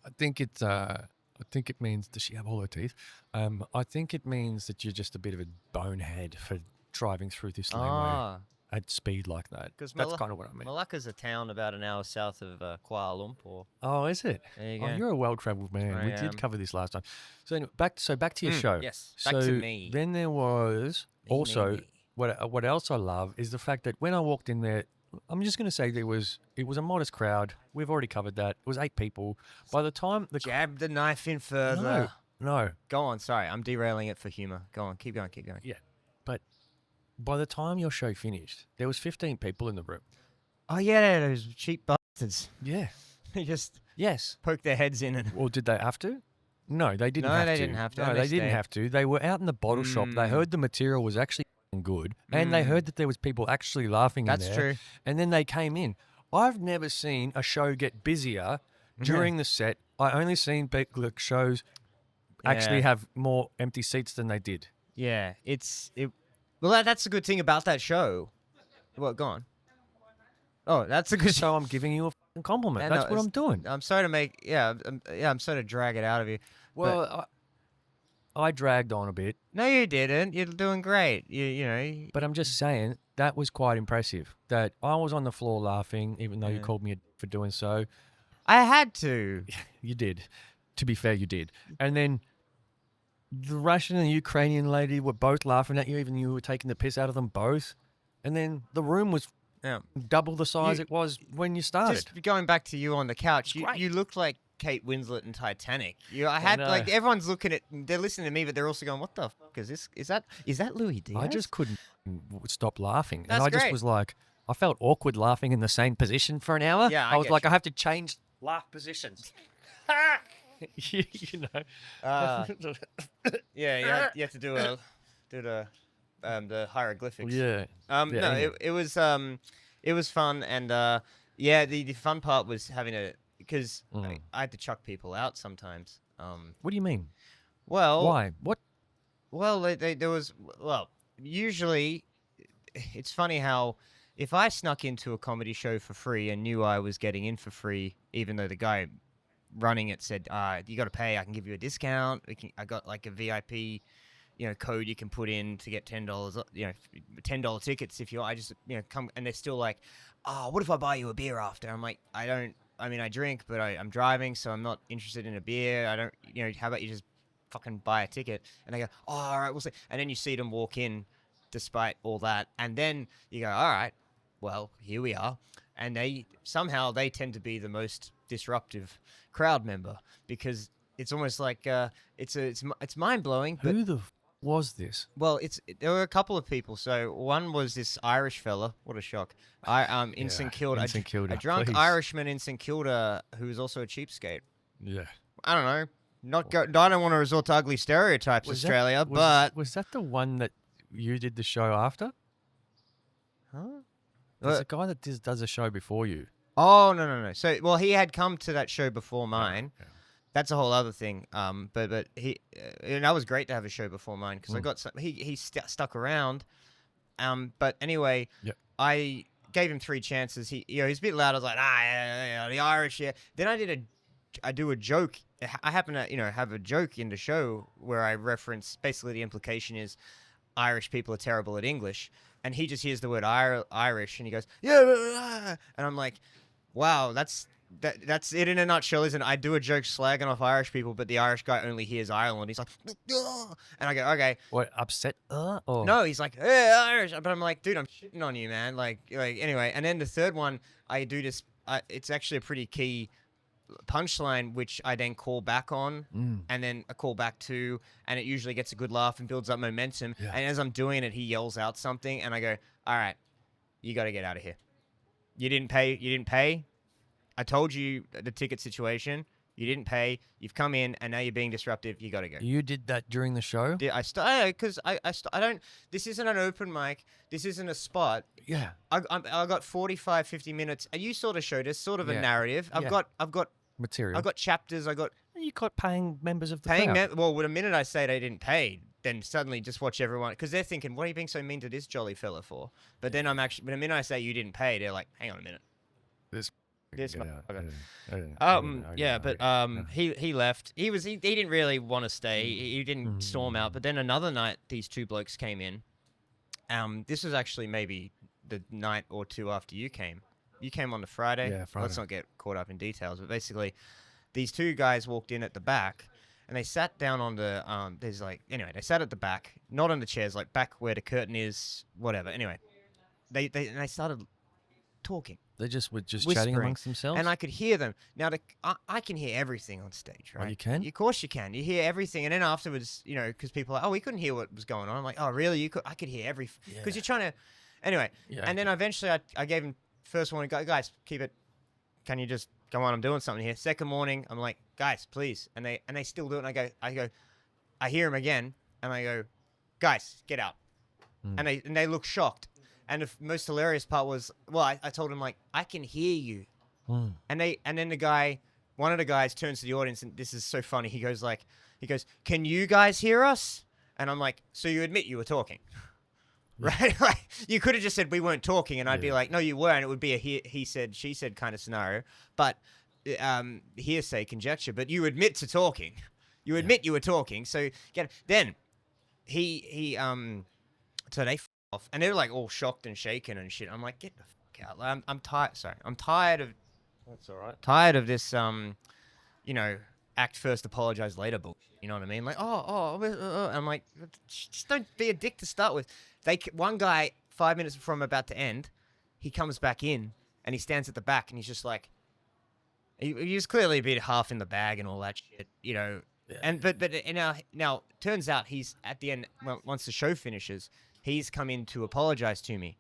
I think it's. I think it means, does she have all her teeth? I think it means that you're just a bit of a bonehead for driving through this laneway Ah, at speed like that. because That's kind of what I mean. Malacca's a town about an hour south of Kuala Lumpur. Oh, is it? There you Oh, go. you're a well-traveled man. I We am. did cover this last time. So anyway, back to your show. Yes, So back to me. then there was also me. what else I love is the fact that when I walked in there, I'm just going to say it was a modest crowd. We've already covered that. It was 8 people. By the time the Jab the knife in further. no, Go on, sorry, I'm derailing it for humor. Go on, keep going. yeah, but by the time your show finished, there was 15 people in the room. Oh yeah, those cheap bastards. Yeah. They just Yes. poke their heads in and. Well, did they have to? No, they didn't No, have they to. didn't have to, No, and they they didn't stayed. have to. They were out in the bottle shop. They heard the material was actually good, and they heard that there was people actually laughing That's in there. true. And then they came in. I've never seen a show get busier during the set. I only seen shows actually Yeah. have more empty seats than they did. Yeah, well, that's the good thing about that show. Well, go on. Oh, that's a good. So I'm giving you a fucking compliment. Yeah, That's no, what it's- I'm doing. I'm sorry to make. Yeah, I'm sorry to drag it out of you. Well, I dragged on a bit, No, you didn't. You're doing great. You know. but I'm just saying that was quite impressive. That I was on the floor laughing, even though you Yeah. called me for doing so. I had to. You did. To be fair, you did. And then the Russian and Ukrainian lady were both laughing at you, even you were taking the piss out of them both. And then the room was Yeah. double the size You- it was when you started. Just going back to you on the couch, great. you looked like Kate Winslet in Titanic. I had know. like everyone's looking at, they're listening to me, but they're also going, "What the fuck is this? Is that Louis Diaz?" I just couldn't stop laughing. That's and I just great. was like, I felt awkward laughing in the same position for an hour. Yeah, I I was get like, you. I have to change laugh positions. you know. Yeah, you have to do the hieroglyphics. Yeah. No, anyway. it was fun, and yeah, the fun part was having because I had to chuck people out sometimes. What do you mean? Well, Why? What? Well, usually it's funny how if I snuck into a comedy show for free and knew I was getting in for free, even though the guy running it said, you got to pay, I can give you a discount. I got like a VIP, code you can put in to get $10, $10 tickets if I just, come, and they're still like, what if I buy you a beer after? I'm like, I drink, but I'm driving, so I'm not interested in a beer. I don't, how about you just fucking buy a ticket? And they go, all right, we'll see. And then you see them walk in despite all that. And then you go, all right, well, here we are. And they tend to be the most disruptive crowd member because it's almost like it's mind-blowing. But Who the was this? well, there were a couple of people. So one was this Irish fella. What a shock! In St Kilda, in St Kilda, a drunk please. Irishman in St Kilda who was also a cheapskate. Yeah. I don't know. I don't want to resort to ugly stereotypes, Australia, but was that the one that you did the show after? huh? There's a guy that does a show before you. Oh no. So well, he had come to that show before mine. Yeah. That's a whole other thing. But he and that was great to have a show before mine because I got he stuck around. But anyway, Yep. I gave him 3 chances. He's a bit loud. I was like, the Irish, yeah. Then I do a joke. I happen to have a joke in the show where I reference basically the implication is Irish people are terrible at English, and he just hears the word Irish and he goes yeah, and I'm like, wow, that's it in a nutshell, isn't it? I do a joke slagging off Irish people, but the Irish guy only hears Ireland. He's like, "Ugh," and I go, okay. What, upset? Or? No, he's like, hey, Irish. But I'm like, dude, I'm shitting on you, man. Like anyway. And then the third one, I do this. It's actually a pretty key punchline, which I then call back on, and then I call back to, and it usually gets a good laugh and builds up momentum. Yeah. And as I'm doing it, he yells out something, and I go, all right, you got to get out of here. You didn't pay. I told you the ticket situation. You didn't pay. You've come in, and now you're being disruptive. You got to go. You did that during the show? Because I don't. This isn't an open mic. This isn't a spot. Yeah. I got 45, 50 minutes. You sort of showed us sort of a Yeah. narrative. I've Yeah. got Material. I've got chapters. You got paying members of the paying. crowd. Well, the minute I say they didn't pay, then suddenly just watch everyone because they're thinking, what are you being so mean to this jolly fella for? But then the minute I say you didn't pay, they're like, hang on a minute. This Yeah, motherfucker. He left. He didn't really want to stay. He didn't storm out. But then another night, these two blokes came in. This was actually maybe the night or two after you came. You came on the Friday. Yeah, Friday. Let's not get caught up in details. But basically, these two guys walked in at the back, and they sat down on the they sat at the back, not on the chairs, like back where the curtain is, whatever. Anyway, they started talking. They just were just Whispering. chatting amongst themselves. And I could hear them. Now, I can hear everything on stage, right? Oh, you can? Of course you can. You hear everything. And then afterwards, because people are like, oh, we couldn't hear what was going on. I'm like, oh, really? I could hear because you're trying to... Anyway. Yeah, and then eventually I gave him first warning, guys, keep it. Can you just... Come on, I'm doing something here. Second morning, I'm like, guys, please. And they still do it. And I hear him again. And I go, guys, get out. And they look shocked. And the most hilarious part was, I told him, like, I can hear you. And then one of the guys turns to the audience, and this is so funny. He goes, can you guys hear us? And I'm like, so you admit you were talking? Right? Like, you could have just said we weren't talking, and I'd be like, no, you were, and it would be a he said, she said kind of scenario. But hearsay, conjecture, but you admit to talking. You admit you were talking. So then so they off, and they're like all shocked and shaken and shit. I'm like, get the fuck out. Like, I'm tired. Sorry, I'm tired of. That's all right. Tired of this. Act first, apologize later bullshit. You know what I mean? Like, I'm like, just don't be a dick to start with. One guy, 5 minutes before I'm about to end, he comes back in and he stands at the back and he's just like, he was clearly a bit half in the bag and all that shit, Yeah. And but now turns out he's at the end, once the show finishes, he's come in to apologize to me.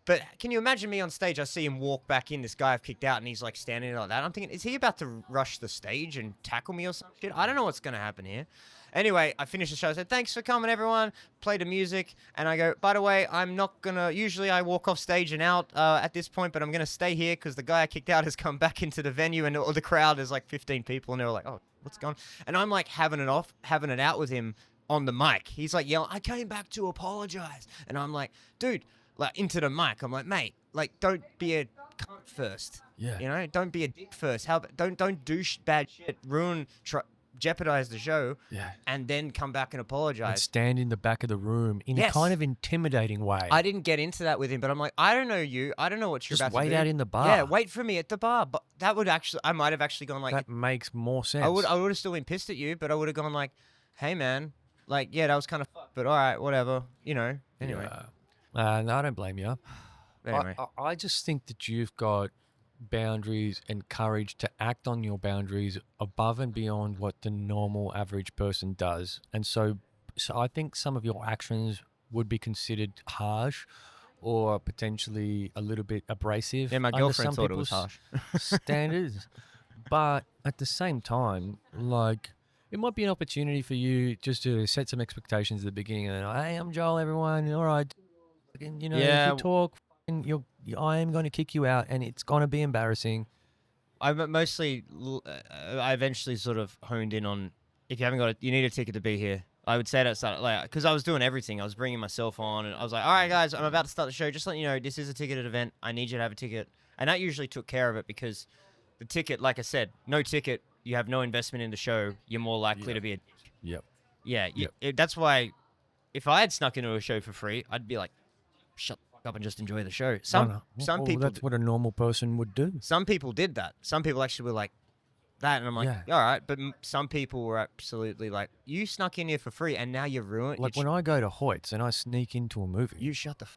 But can you imagine me on stage? I see him walk back in, this guy I've kicked out, and he's like standing there like that. I'm thinking, is he about to rush the stage and tackle me or some shit? I don't know what's going to happen here. Anyway, I finished the show. I said, thanks for coming, everyone. Play the music. And I go, by the way, I'm not going to... Usually I walk off stage and out at this point, but I'm going to stay here because the guy I kicked out has come back into the venue, and the crowd is like 15 people, and they're like, oh, what's going on? And I'm like having it out with him on the mic. He's like yelling, I came back to apologize. And I'm like, dude... Like, into the mic, I'm like, mate, like, don't be a cunt first. Yeah. Don't be a dick first. Don't do bad shit, jeopardize the show, and then come back and apologize. And stand in the back of the room in a kind of intimidating way. I didn't get into that with him, but I'm like, I don't know you. I don't know what you're just about to do. Just wait out in the bar. Yeah, wait for me at the bar. But that would actually, I might have actually gone like... That makes more sense. I would have still been pissed at you, but I would have gone like, hey, man, like, yeah, that was kind of fucked, but all right, whatever, Anyway. Yeah. No, I don't blame you. Anyway. I just think that you've got boundaries and courage to act on your boundaries above and beyond what the normal average person does. And so I think some of your actions would be considered harsh or potentially a little bit abrasive. Yeah, my girlfriend thought it was harsh. Standards. But at the same time, like... It might be an opportunity for you just to set some expectations at the beginning. And hey, I'm Joel, everyone. All right, if you talk, I am going to kick you out, and it's going to be embarrassing. I eventually sort of honed in on, if you haven't got you need a ticket to be here. I would say that start like because I was doing everything. I was bringing myself on, and I was like, all right, guys, I'm about to start the show. Just let you know, this is a ticketed event. I need you to have a ticket, and that usually took care of it because the ticket, like I said, no ticket. You have no investment in the show, you're more likely to be a dick. Yep. Yeah, that's why if I had snuck into a show for free, I'd be like, shut the fuck up and just enjoy the show. Some people... That's what a normal person would do. Some people did that. Some people actually were like that, and I'm like, all right. But some people were absolutely like, you snuck in here for free, and now you're ruined. Like when I go to Hoyt's and I sneak into a movie. You shut the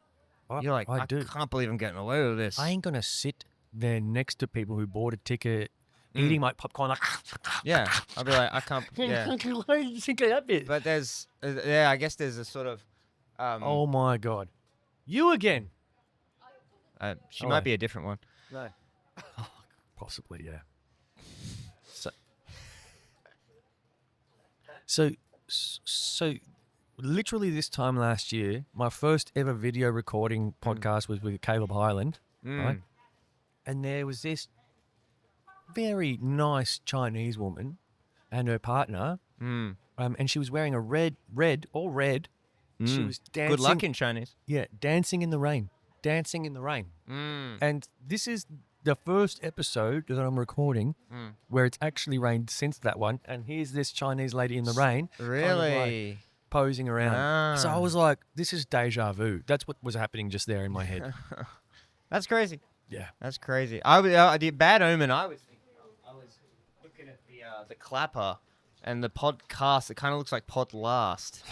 up. You're like, I can't believe I'm getting away with this. I ain't going to sit there next to people who bought a ticket... Eating my popcorn like... Yeah, I'll be like, I can't... Yeah. Why did you think of that bit? But there's... I guess there's a sort of... oh my God. You again. She might be a different one. No. Possibly, yeah. So literally this time last year, my first ever video recording podcast was with Caleb Highland, right? And there was this very nice Chinese woman and her partner, and she was wearing a red. She was dancing. Good luck in Chinese. Yeah, dancing in the rain. And this is the first episode that I'm recording, Mm. where it's actually rained since that one, and here's this Chinese lady in the rain, kind of like Really? posing around. So I Ah. was like, this is deja vu. That's what was happening just there in my head. That's crazy. Yeah. That's crazy. The Bad Omen. I was looking at the clapper and the podcast. It kind of looks like Pod Last.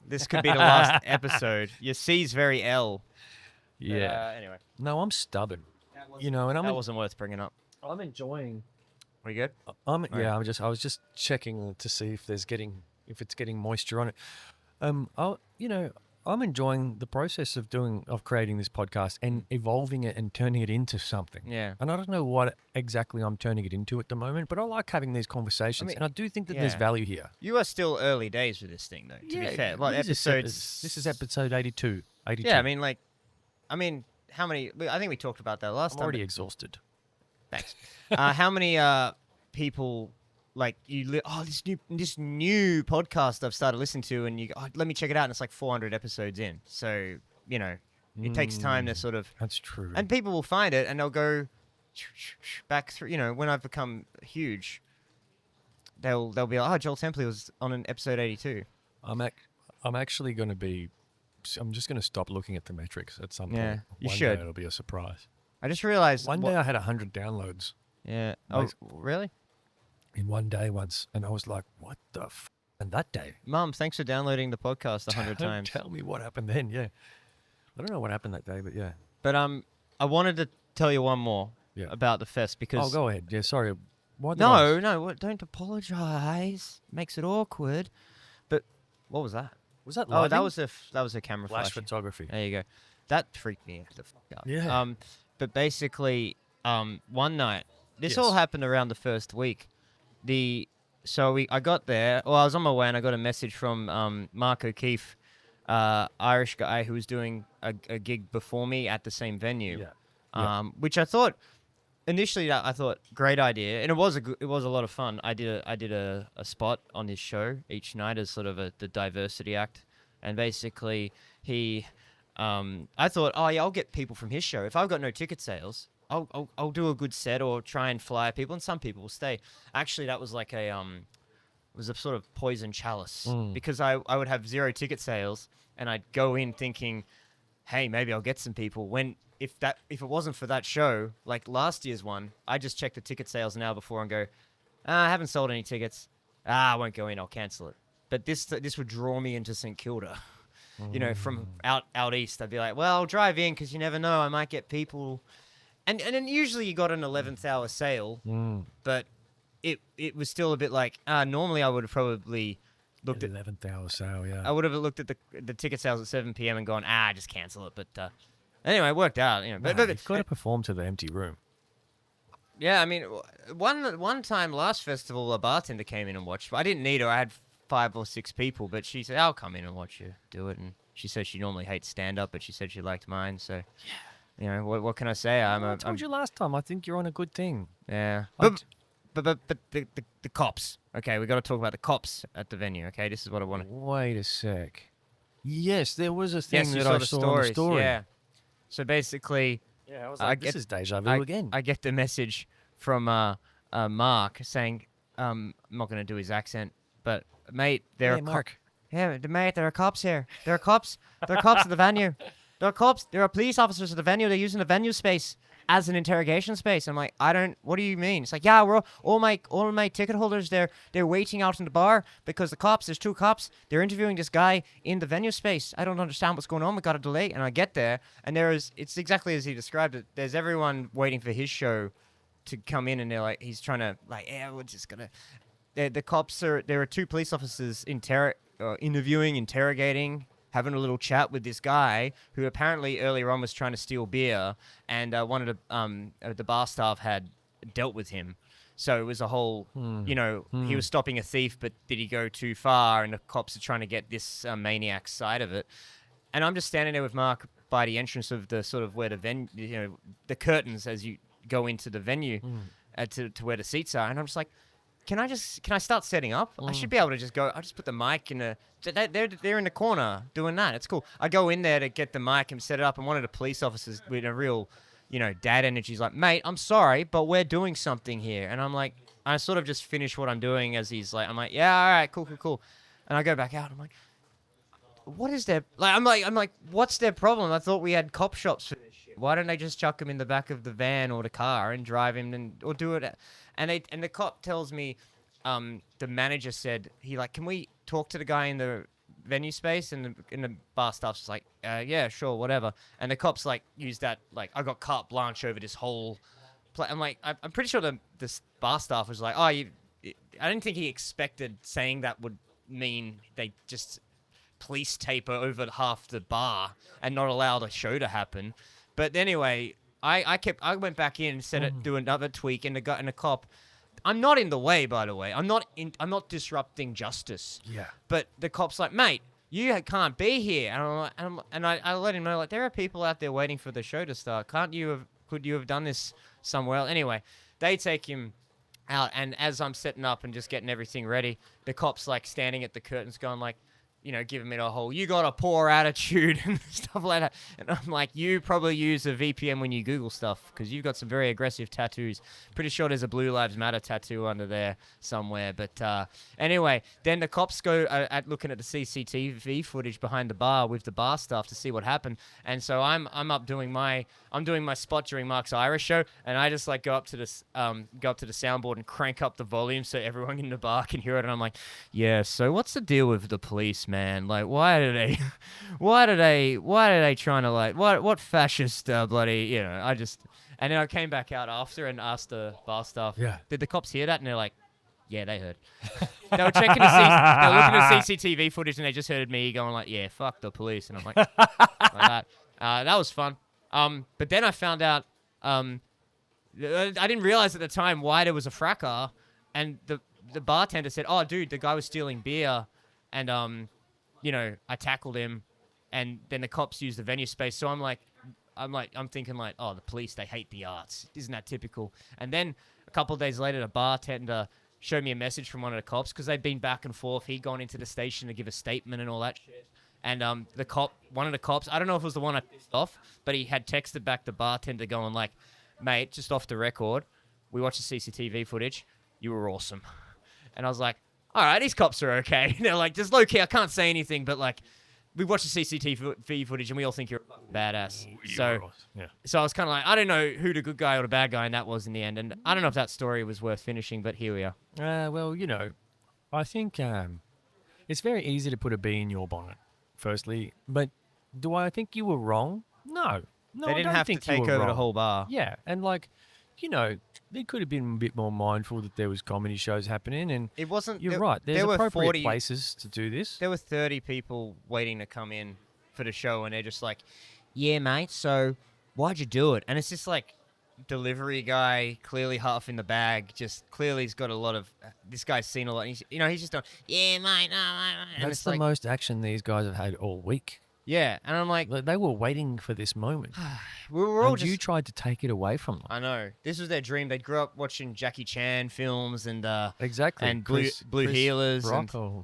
This could be the last episode. Your C's very L. But, Yeah. anyway, No, I'm stubborn. You know, and that wasn't worth bringing up. I'm enjoying. Are you good? Yeah, I was just checking to see if it's getting moisture on it. I'm enjoying the process of creating this podcast and evolving it and turning it into something. Yeah. And I don't know what exactly I'm turning it into at the moment, but I like having these conversations, and I do think that there's yeah. value here. You are still early days with this thing, though. To be fair, what episodes? This is episode 82. 82. Yeah, I mean, how many? I think we talked about that last I'm time. already exhausted. Thanks. How many people like you? This new podcast I've started listening to, and you go, let me check it out, and it's like 400 episodes in. So it takes time to sort of. That's true. And people will find it, and they'll go back through. When I've become huge, they'll be like, Joel Templey was on an episode 82. I'm actually going to be. I'm just going to stop looking at the metrics at some point. Yeah, you One should. day it'll be a surprise. I just realized One day I had 100 downloads. Yeah. Like- Oh, really? In one day once, and I was like, "What the?" And that day, Mum, thanks for downloading the podcast 100 Don't times. Tell me what happened then. Yeah, I don't know what happened that day, but yeah. But I wanted to tell you one more about the fest because. Oh, go ahead. Yeah, sorry. What? No, don't apologize. Makes it awkward. But what was that? Was that? Oh, that lightning? was a camera flash flash. photography. There you go. That freaked me the fuck out. Yeah. But basically, one night, this Yes. all happened around the first week. I got there. Well, I was on my way, and I got a message from Mark O'Keefe, Irish guy who was doing a gig before me at the same venue. Yeah. Which I thought initially I thought great idea, and it was a lot of fun. I did a spot on his show each night as sort of the diversity act, and basically I thought, I'll get people from his show. If I've got no ticket sales, I'll do a good set or try and fly people, and some people will stay. Actually, that was like it was a sort of poison chalice because I would have 0 ticket sales, and I'd go in thinking, hey, maybe I'll get some people. If it wasn't for that show, like last year's one, I just check the ticket sales now before and go, I haven't sold any tickets. I won't go in. I'll cancel it. But this would draw me into St Kilda. From out east, I'd be like, well, I'll drive in because you never know, I might get people. And then usually you got an 11th hour sale, but it was still a bit like, normally I would have probably looked at 11th hour sale. Yeah. I would have looked at the ticket sales at 7 p.m. and gone, just cancel it. But anyway, it worked out. But You've got to perform to the empty room. yeah, I mean, one time last festival, a bartender came in and watched. I didn't need her. I had 5 or 6 people, but she said, I'll come in and watch you do it. And she said she normally hates stand-up, but she said she liked mine. So, what can I say? I told you last time. I think you're on a good thing. Yeah. I'd- But the cops. Okay, we got to talk about the cops at the venue. Okay, this is what I want to. Wait a sec. Yes, there was a thing Yes, you that saw I the saw stories. in the story. Yeah. So basically, Yeah, I was I like, this get- is deja vu I again. I get the message from Mark saying, I'm not going to do his accent, but mate, there Hey, are Mark. mate, there are cops here. There are cops. There are cops at the venue. There are cops. There are police officers at the venue. They're using the venue space as an interrogation space. I'm like, what do you mean? It's like, yeah, we're all my ticket holders. They're waiting out in the bar because there's 2 cops. They're interviewing this guy in the venue space. I don't understand what's going on. We got a delay, and I get there, and it's exactly as he described it. There's everyone waiting for his show to come in, and they're like, he's trying to we're just gonna. The cops there are 2 police officers interviewing, interrogating, having a little chat with this guy who apparently earlier on was trying to steal beer, and one of the bar staff had dealt with him. So it was a whole, he was stopping a thief, but did he go too far? And the cops are trying to get this maniac side of it. And I'm just standing there with Mark by the entrance of the sort of where the curtains as you go into the venue to where the seats are. And I'm just like, can I start setting up? I should be able to just go. I'll just put the mic in they're in the corner doing that. It's cool. I go in there to get the mic and set it up, and one of the police officers with a real, dad energy's like, mate, I'm sorry, but we're doing something here. And I'm like, I sort of just finish what I'm doing as he's like, I'm like, yeah, all right, cool. And I go back out. I'm like, what is their, like, I'm like, what's their problem? I thought we had cop shops for this shit. Why don't they just chuck him in the back of the van or the car and drive him or do it? And the cop tells me, the manager said, can we talk to the guy in the venue space? And the bar staff's just like, yeah, sure, whatever. And the cops like use that, like, I got carte blanche over this whole I'm like, I'm pretty sure the bar staff was like, I didn't think he expected saying that would mean they just police tape over half the bar and not allow the show to happen. But anyway, I went back in and said it, do another tweak, and the cop, I'm not in the way, by the way. I'm not disrupting justice. Yeah. But the cop's like, mate, you can't be here. And I let him know, like, there are people out there waiting for the show to start. Could you have done this somewhere else? Anyway, they take him out, and as I'm setting up and just getting everything ready, the cop's like standing at the curtains going like, giving me the whole, you got a poor attitude and stuff like that. And I'm like, you probably use a VPN when you Google stuff because you've got some very aggressive tattoos. Pretty sure there's a Blue Lives Matter tattoo under there somewhere. But anyway, then the cops go at looking at the CCTV footage behind the bar with the bar staff to see what happened. And so I'm doing my spot during Mark's Irish show, and I just like go up to the soundboard and crank up the volume so everyone in the bar can hear it. And I'm like, yeah, so what's the deal with the police, man? Like, why are they trying to, like, what fascist bloody, and then I came back out after and asked the bar staff, did the cops hear that? And they're like, yeah, they heard. They were looking at CCTV footage and they just heard me going like, yeah, fuck the police. And I'm like, like that. That was fun. But then I found out, I didn't realize at the time why there was a fracas, and the bartender said, oh, dude, the guy was stealing beer, and, I tackled him, and then the cops used the venue space. So I'm thinking like, oh, the police, they hate the arts. Isn't that typical? And then a couple of days later, the bartender showed me a message from one of the cops because they'd been back and forth. He'd gone into the station to give a statement and all that shit. And one of the cops, I don't know if it was the one I pissed off, but he had texted back the bartender going like, mate, just off the record, we watched the CCTV footage. You were awesome. And I was like, all right, these cops are okay. And they're like, just low key, I can't say anything, but like, we watched the CCTV footage and we all think you're a badass. So I was kind of like, I don't know who the good guy or the bad guy in that was in the end. And I don't know if that story was worth finishing, but here we are. Well, I think it's very easy to put a bee in your bonnet, firstly. But do I think you were wrong? No. They didn't have to take over the whole bar. Yeah, and like, they could have been a bit more mindful that there was comedy shows happening, and it wasn't. You're right. There's appropriate places to do this. There were 30 people waiting to come in for the show, and they're just like, "Yeah, mate. So why'd you do it?" And it's just like delivery guy, clearly half in the bag. Just clearly, he's got a lot of. This guy's seen a lot. And he's just done. Yeah, mate. No, mate. And that's the most action these guys have had all week. Yeah, and I'm like, they were waiting for this moment. We were all you tried to take it away from them. I know. This was their dream. They grew up watching Jackie Chan films and exactly, and Blue Heelers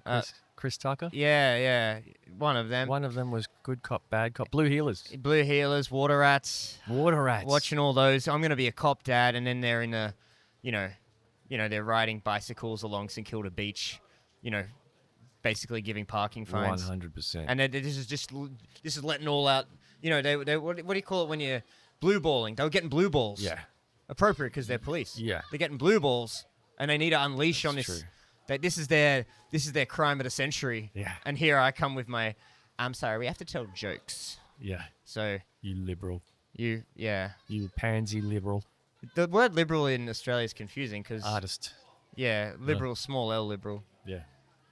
and Chris Tucker. Yeah, one of them. One of them was good cop, bad cop. Blue Heelers, Water Rats. Watching all those. I'm gonna be a cop dad, and then they're in the, they're riding bicycles along St Kilda Beach, basically giving parking fines. 100%. And this is letting all out. They what do you call it when you're blue balling? They were getting blue balls. Yeah. Appropriate because they're police. Yeah. They're getting blue balls, and they need to unleash on this. True. This is their crime of the century. Yeah. And here I come with my, I'm sorry, we have to tell jokes. Yeah. So. You liberal. You pansy liberal. The word liberal in Australia is confusing because. Artist. Yeah, liberal, small L liberal. Yeah.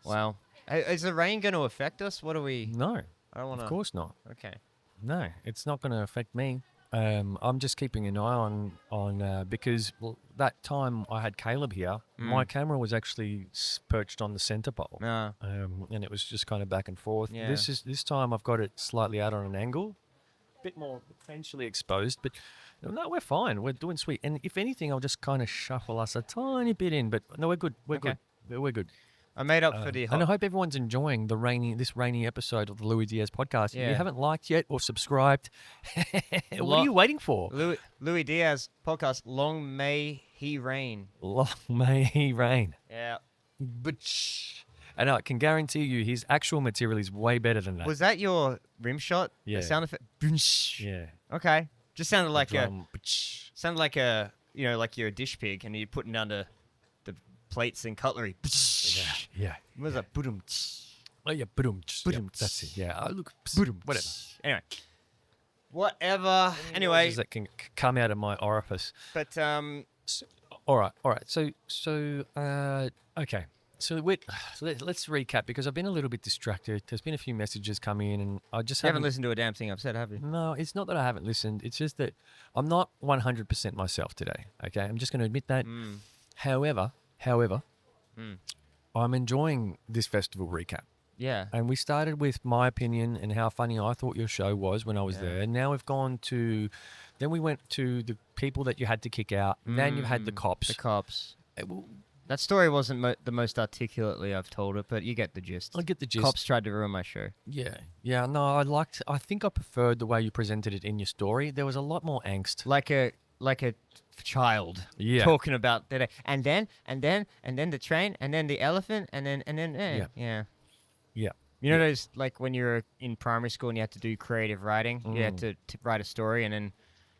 Wow. Is the rain going to affect us? What are we? No. I don't want to. Of course not. Okay. No, it's not going to affect me. I'm just keeping an eye on because that time I had Caleb here, my camera was actually perched on the center pole, and it was just kind of back and forth. Yeah. This time I've got it slightly out on an angle, a bit more potentially exposed, but no, we're fine. We're doing sweet. And if anything, I'll just kind of shuffle us a tiny bit in, but no, we're good. We're good. I made up for the And I hot. hope everyone's enjoying this rainy episode of the Lui Diaz podcast. If Yeah. you haven't liked yet or subscribed, what Lo- are you waiting for? Lui Diaz podcast. Long may he reign. Long may he reign. Yeah. And I can guarantee you his actual material is way better than that. Was that your rim shot? Yeah. The sound effect. Yeah. Okay. Just sounded like Drum. like like you're a dish pig and you're putting down the plates and cutlery. Yeah. What was that? Boom. Oh yeah, boom. That's it. Yeah. Oh, look, whatever. Anyway. Whatever. Anyway, That can come out of my orifice. but All right. So okay. So let's recap because I've been a little bit distracted. There's been a few messages come in, and I just you haven't listened to a damn thing I've said, have you? No, it's not that I haven't listened. It's just that I'm not 100% myself today. Okay, I'm just going to admit that. However, I'm enjoying this festival recap. Yeah. And we started with my opinion and how funny I thought your show was when I was there. And now we've gone to, then we went to the people that you had to kick out. Then you've had the cops. The cops. Uh, well, That story wasn't the most articulately I've told it, but you get the gist. I get the gist. Cops tried to ruin my show. Yeah. No, I think I preferred the way you presented it in your story. There was a lot more angst. Like a child. Yeah. Talking about that, and then the train, and then the elephant, and then Yeah. yeah. Yeah. You know those, like when you were in primary school and you had to do creative writing, you had to write a story, and then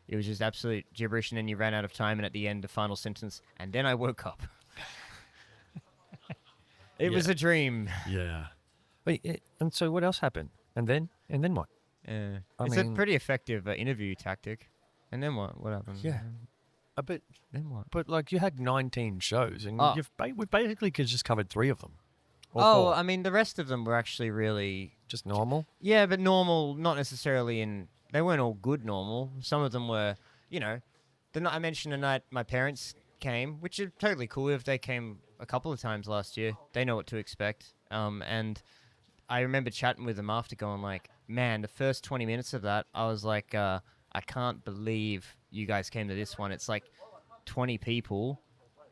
it was just absolute gibberish, and then you ran out of time, and at the end, the final sentence, and then I woke up. It was a dream. Yeah. Wait, and so what else happened? And then what? Yeah. I It's mean- a pretty effective interview tactic. And then what? What happened? Yeah. But Then what? like you had 19 shows, and Oh. we've basically just covered 3 of them. Or Oh, 4. I mean, the rest of them were actually really... Just normal. Yeah, but normal, not necessarily in... They weren't all good normal. Some of them were, the night I mentioned the night my parents came, which is totally cool if they came a couple of times last year. They know what to expect. And I remember chatting with them after going like, man, the first 20 minutes of that, I was like, I can't believe you guys came to this one. It's like 20 people,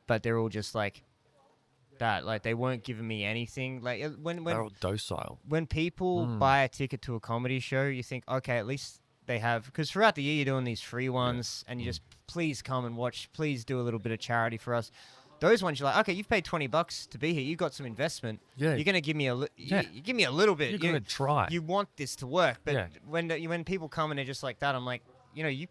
but they're all just like that. Like they weren't giving me anything. Like They're all docile. when people buy a ticket to a comedy show, you think, okay, at least they have, because throughout the year you're doing these free ones, and you just, please come and watch, please do a little bit of charity for us. Those ones, you're like, okay, you've paid $20 to be here. You've got some investment. Yeah. You're gonna give me Yeah. you give me a little bit. You're gonna try. You want this to work, but Yeah. when people come and they're just like that, I'm like, you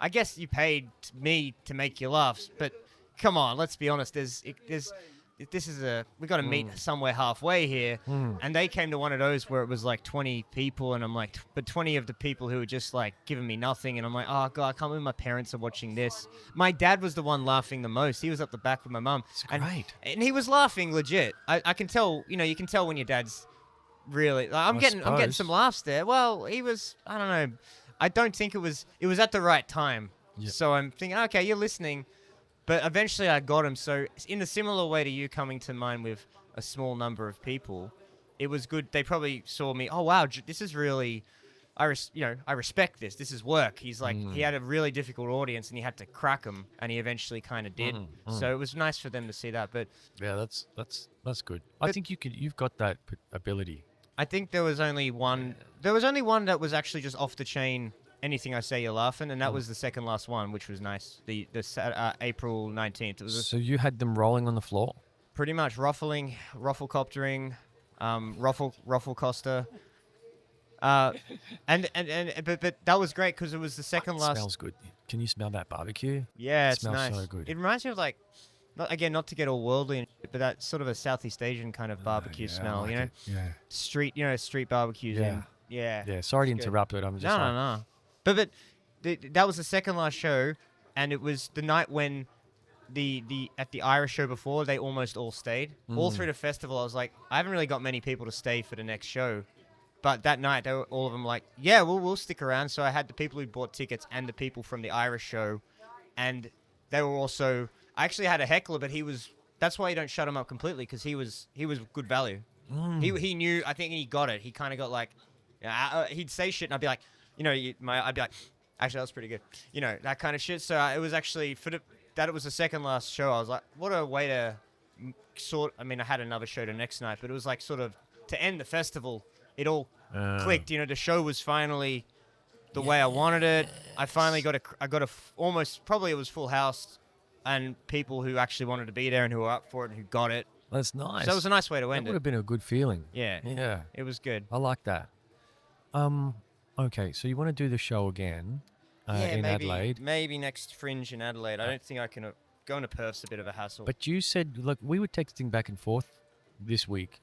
I guess you paid me to make you laugh, but come on, let's be honest. We got to meet somewhere halfway here, and they came to one of those where it was like 20 people, and I'm like, but 20 of the people who were just like giving me nothing, and I'm like, oh god, I can't believe my parents are watching this. My dad was the one laughing the most. He was up the back with my mum. It's great. And he was laughing legit. I can tell, you can tell when your dad's really. Like, I'm getting suppose. some laughs there. Well, he was. I don't know. I don't think it was at the right time. Yeah. So I'm thinking, okay, you're listening. But eventually I got him. So in a similar way to you coming to mine with a small number of people, it was good. They probably saw me. Oh wow, this is really. I respect this. This is work. He's like, he had a really difficult audience, and he had to crack them, and he eventually kind of did. So it was nice for them to see that. But Yeah, that's good. I think you've got that ability. I think there was only one. There was only one that was actually just off the chain. Anything I say, you're laughing, and that was the second last one, which was nice. The April 19th. It was So you had them rolling on the floor. pretty much ruffling, rufflecoptering, ruffle Costa. But that was great because it was the second last. Smells good. Can you smell that barbecue? Yeah, It it's smells nice. so good. It reminds me of like, not to get all worldly, but that sort of a Southeast Asian kind of barbecue Yeah, I smell. like it. Yeah. Street barbecues. Yeah. Yeah. Yeah. Sorry to It's good. interrupt, but I'm just No. But that was the second last show, and it was the night when at the Irish show before they almost all stayed. All through the festival, I was like, I haven't really got many people to stay for the next show. But that night, they were all of them like, yeah, we'll stick around. So I had the people who bought tickets and the people from the Irish show, and they were also. I actually had a heckler, but that's why you don't shut him up completely, because he was good value. He knew. I think he got it. He kind of got like, he'd say shit, and I'd be like, I'd be like, actually, that was pretty good. That kind of shit. So it was actually, that it was the second last show, I was like, what a way to I mean, I had another show the next night, but it was like sort of to end the festival. It all clicked. You know, the show was finally the way I wanted it. I finally almost probably it was full house, and people who actually wanted to be there and who were up for it and who got it. That's nice. So it was a nice way to end That would have it. been a good feeling. Yeah. Yeah. It was good. I like that. Okay, so you want to do the show again in Adelaide? Maybe next Fringe in Adelaide. I don't think I can. Going to Perth's a bit of a hassle. But you said, look, we were texting back and forth this week,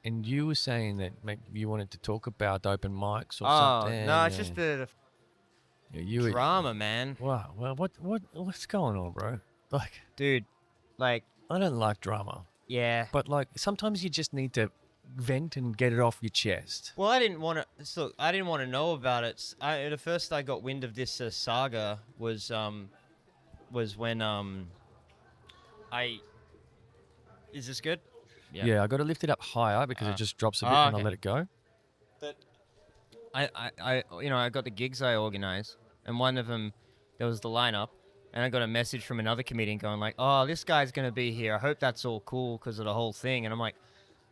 and you were saying that maybe you wanted to talk about open mics or something. No, it's just a bit of drama, man. Wow. Well, what's going on, bro? Like, Dude, like, I don't like drama, yeah. but like sometimes you just need to vent and get it off your chest. Well, I didn't want to know about it. The first I got wind of this saga was when Is this good? Yeah, I got to lift it up higher because it just drops a bit when I let it go. But I got the gigs I organize, and one of them, there was the lineup, and I got a message from another comedian going like, "Oh, this guy's gonna be here. I hope that's all cool because of the whole thing." And I'm like,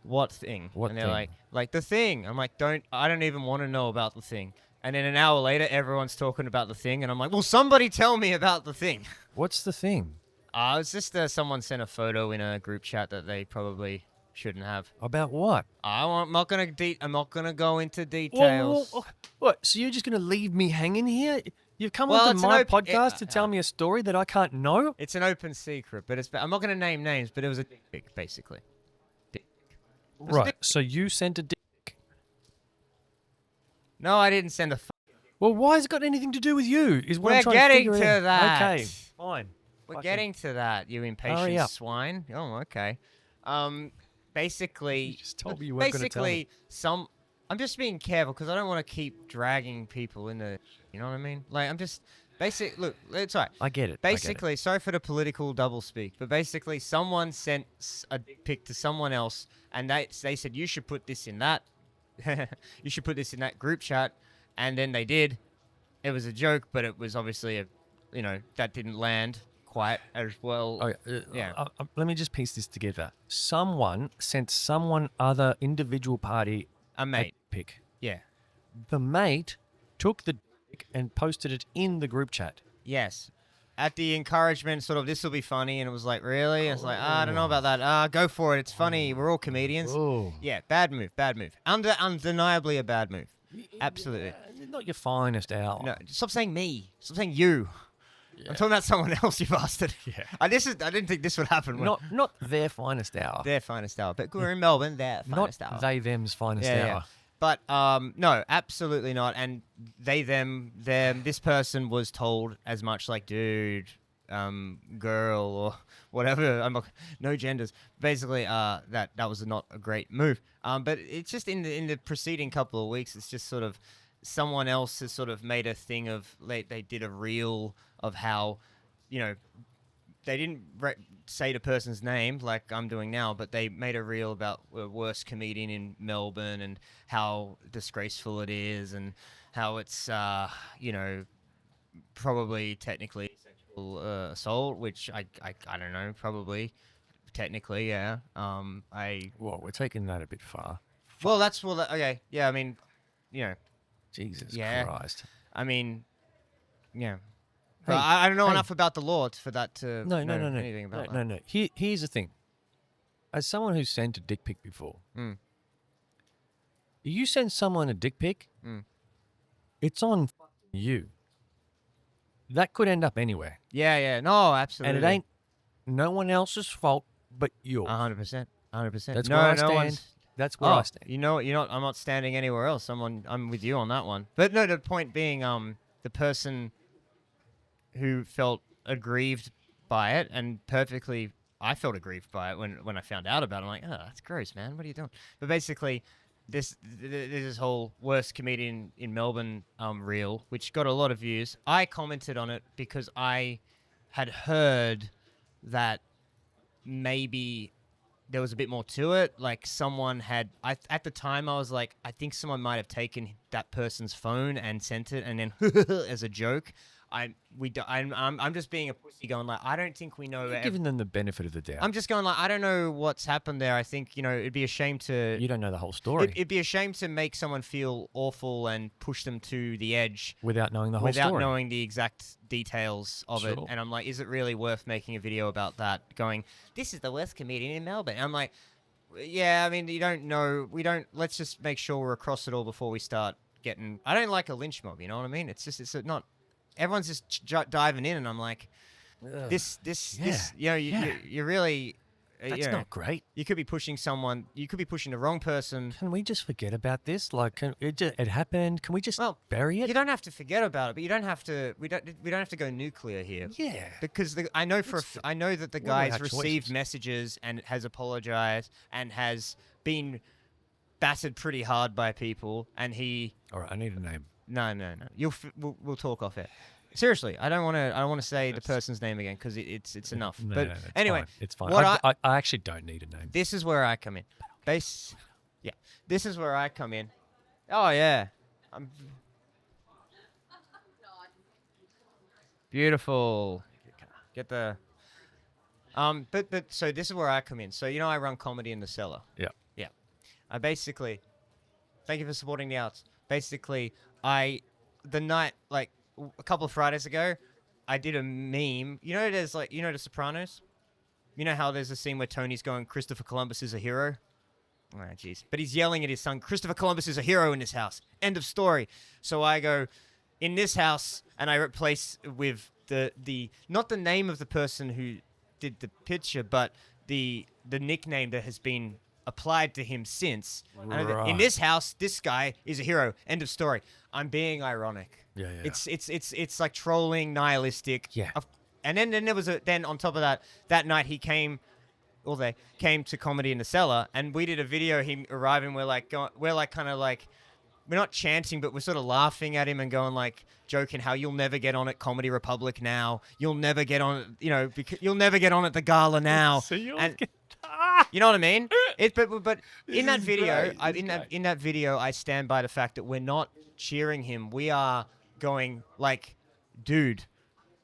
"What thing?" What and they're thing? like the thing. I'm like, I don't even want to know about the thing. And then an hour later, everyone's talking about the thing, and I'm like, "Well, somebody tell me about the thing." What's the thing? It's just someone sent a photo in a group chat that they probably shouldn't have. About what? I'm not gonna go into details. What? So you're just going to leave me hanging here? You've come Well, onto it's an my open- podcast to tell me a story that I can't know? It's an open secret, but I'm not gonna name names. But it was a dick pic, basically. was a Right. dick- So you sent a dick. No, I didn't send a. Well, why has it got anything to do with you? Is what We're I'm trying getting to figure to out. that. Okay, fine. We're Fucking- getting to that, you Hurry impatient up. swine. Oh, okay. Basically, You just told me you weren't gonna tell me. I'm just being careful because I don't want to keep dragging people into. You know what I mean? Like I'm just look, it's all right. I get it. Basically, sorry for the political doublespeak, but basically, someone sent a dick pic to someone else, and they said you should put this in that, you should put this in that group chat, and then they did. It was a joke, but it was obviously that didn't land quite as well. Okay, Yeah. let me just piece this together. Someone sent someone other individual party A mate, a pic. yeah, The mate took the dick and posted it in the group chat. yes. At the encouragement, sort of, this will be funny, and it was like, really? It's like, I don't know about that. Go for it. It's funny. We're all comedians. Oh. Yeah, bad move. Undeniably a bad move. Absolutely. Not your finest hour. No, stop saying me. Stop saying you. I'm talking about someone else, you bastard. Yeah. I didn't think this would happen. Not their finest hour. Their finest hour. But we're in Melbourne, their finest hour. Not they them's finest Yeah. hour. But no, absolutely not. And they, them, this person was told as much like, dude, girl, or whatever. I'm not, no genders. Basically, that was not a great move. But it's just in the preceding couple of weeks, it's just sort of someone else has sort of made a thing of they did a reel of how, they didn't say the person's name like I'm doing now, but they made a reel about the worst comedian in Melbourne and how disgraceful it is and how it's, probably technically sexual assault, which I don't know, probably technically, yeah. Well, we're taking that a bit far. Okay, yeah. I mean, Jesus Yeah. Christ. I mean, yeah. Hey, But I don't know hey. enough about the law for that to No. know anything about that. No. Here's the thing. As someone who's sent a dick pic before, you send someone a dick pic, it's on you. That could end up anywhere. Yeah. No, absolutely. And it ain't no one else's fault but yours. 100%. 100%. That's no, where I no stand. one's- That's where I stand. I'm not standing anywhere else. I'm with you on that one. But no, the point being, the person who felt aggrieved by it, and I felt aggrieved by it when I found out about it. I'm like, oh, that's gross, man. What are you doing? But basically, this whole worst comedian in Melbourne reel, which got a lot of views. I commented on it because I had heard that maybe there was a bit more to it. Like someone had, at the time I was like, I think someone might have taken that person's phone and sent it and then as a joke. I'm just being a pussy going like, I don't think we know. You're giving them the benefit of the doubt. I'm just going like, I don't know what's happened there. I think, it'd be a shame to. You don't know the whole story It'd be a shame to make someone feel awful and push them to the edge without knowing the whole story. Without knowing the exact details of it. Sure. And I'm like, is it really worth making a video about that? Going, this is the worst comedian in Melbourne. And I'm like, yeah, I mean, you don't know. Let's just make sure we're across it all before we start getting. I don't like a lynch mob, you know what I mean? It's not. Everyone's just diving in, and I'm like, this, you're really. That's not great. You could be pushing someone. You could be pushing the wrong person. Can we just forget about this? Like, it happened. Can we just bury it? You don't have to forget about it, but you don't have to. We don't have to go nuclear here. Yeah. Because I know that the guy's received messages and has apologized and has been battered pretty hard by people, and he. All right, I need a name. No. We'll talk off it. Seriously, I don't want to say the person's name again because it's enough. No, but anyway, it's fine. I actually don't need a name. This is where I come in. This is where I come in. Oh yeah, beautiful. Get the but so this is where I come in. So I run comedy in the cellar. Yeah. Yeah. I basically, thank you for supporting the arts. Basically, the night like. A couple of Fridays ago, I did a meme. There's The Sopranos? You know how there's a scene where Tony's going, Christopher Columbus is a hero? Oh, jeez. But he's yelling at his son, Christopher Columbus is a hero in this house. End of story. So I go, in this house, and I replace with the not the name of the person who did the picture, but the nickname that has been applied to him since. Right. In this house, this guy is a hero. End of story. I'm being ironic. Yeah. It's like trolling, nihilistic. Yeah. And then there was then on top of that night they came to Comedy in the Cellar, and we did a video. Him arriving, we're not chanting, but we're sort of laughing at him and going like, joking how you'll never get on at Comedy Republic now. You'll never get on, because you'll never get on at the gala now. So you know what I mean? But in that video, in that video, I stand by the fact that we're not cheering him. We are going like, dude,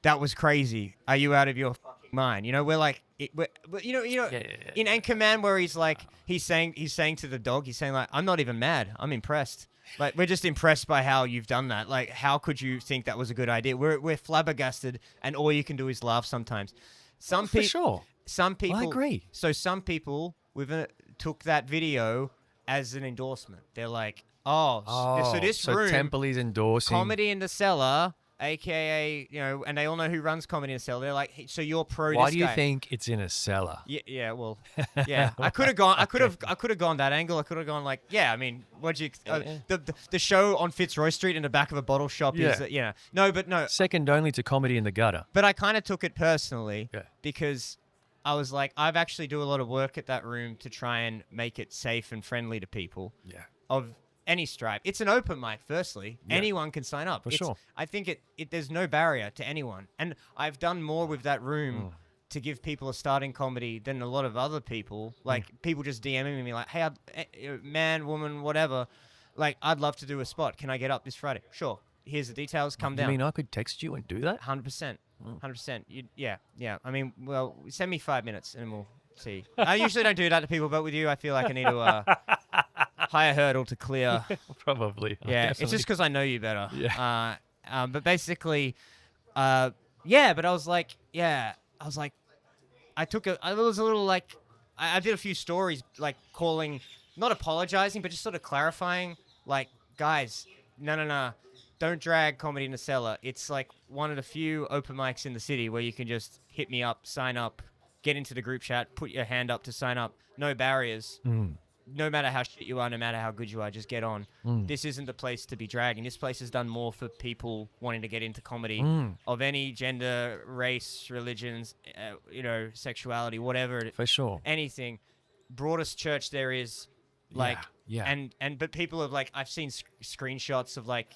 that was crazy. Are you out of your fucking mind? We're like, in Anchorman where he's like, he's saying to the dog, he's saying like, I'm not even mad. I'm impressed. Like, we're just impressed by how you've done that. Like, how could you think that was a good idea? We're flabbergasted, and all you can do is laugh sometimes. For sure. Some people. I agree. So some people took that video as an endorsement. They're like, so this room, Temple is endorsing Comedy in the Cellar, aka and they all know who runs Comedy in the Cellar. They're like, hey, so you're pro. Why this do you guy. think it's in a cellar? Yeah. Well, yeah. I could have gone. I could have gone that angle. I could have gone like, yeah. I mean, the show on Fitzroy Street in the back of a bottle shop is no, but no. Second only to Comedy in the Gutter. But I kind of took it personally because I was like, I've actually do a lot of work at that room to try and make it safe and friendly to people. Yeah. Of any stripe. It's an open mic, firstly. Yeah. Anyone can sign up. For sure. I think there's no barrier to anyone. And I've done more with that room to give people a starting comedy than a lot of other people. Like, people just DMing me like, hey, man, woman, whatever. Like, I'd love to do a spot. Can I get up this Friday? Sure. Here's the details. Come down. You mean I could text you and do that? 100%. 100%. Yeah. I mean, well, send me 5 minutes and we'll see. I usually don't do that to people, but with you, I feel like I need to higher hurdle to clear. Probably. Yeah, Definitely. it's just because I know you better. Yeah. But basically, but I was like, I did a few stories, like calling, not apologizing, but just sort of clarifying, like, guys, no. Don't drag Comedy in the Cellar. It's like one of the few open mics in the city where you can just hit me up, sign up, get into the group chat, put your hand up to sign up. No barriers. No matter how shit you are, no matter how good you are, just get on. This isn't the place to be dragging. This place has done more for people wanting to get into comedy of any gender, race, religions, sexuality, whatever. For sure. Anything. Broadest church there is. Like, but people have like, I've seen screenshots of like,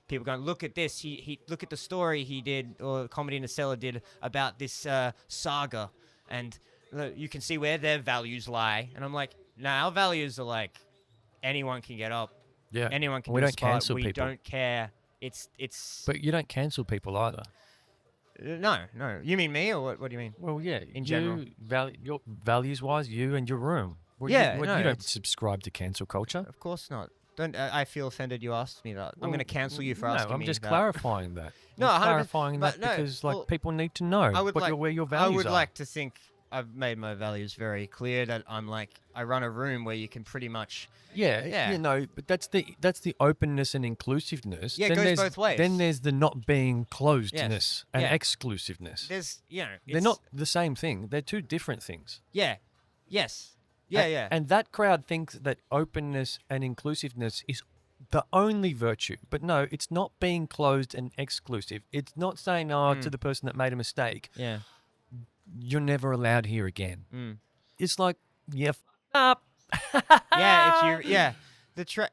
people going, look at this. He look at the story he did, or Comedy in the Cellar did about this saga, and you can see where their values lie. And I'm like, no, our values are like, anyone can get up. Yeah. Anyone can. We do a don't spot. cancel we people. don't care it's. But you don't cancel people either. No. You mean me or what? What do you mean? Well, yeah. In general. Your values-wise, you and your room. Well, Yeah, you no, don't it's- subscribe to cancel culture. Of course not. Don't. I feel offended. You asked me that. I'm Well, going to cancel you for no, asking I'm me just that. clarifying that. No, I'm 100%, clarifying but that no, because well, people need to know I would like, where your I values would are. like to think I've made my values very clear. That I run a room where you can pretty much. Yeah, Yeah. you know, but that's the openness and inclusiveness. Yeah, it then goes there's, both ways. Then there's the not being closedness and Yeah. exclusiveness. There's They're it's- not the same thing. They're two different things. Yeah. Yes. Yeah. And, Yeah. And that crowd thinks that openness and inclusiveness is the only virtue. But no, it's not being closed and exclusive. It's not saying, to the person that made a mistake, yeah. you're never allowed here again. Mm. It's like, yeah, up. Yeah. If you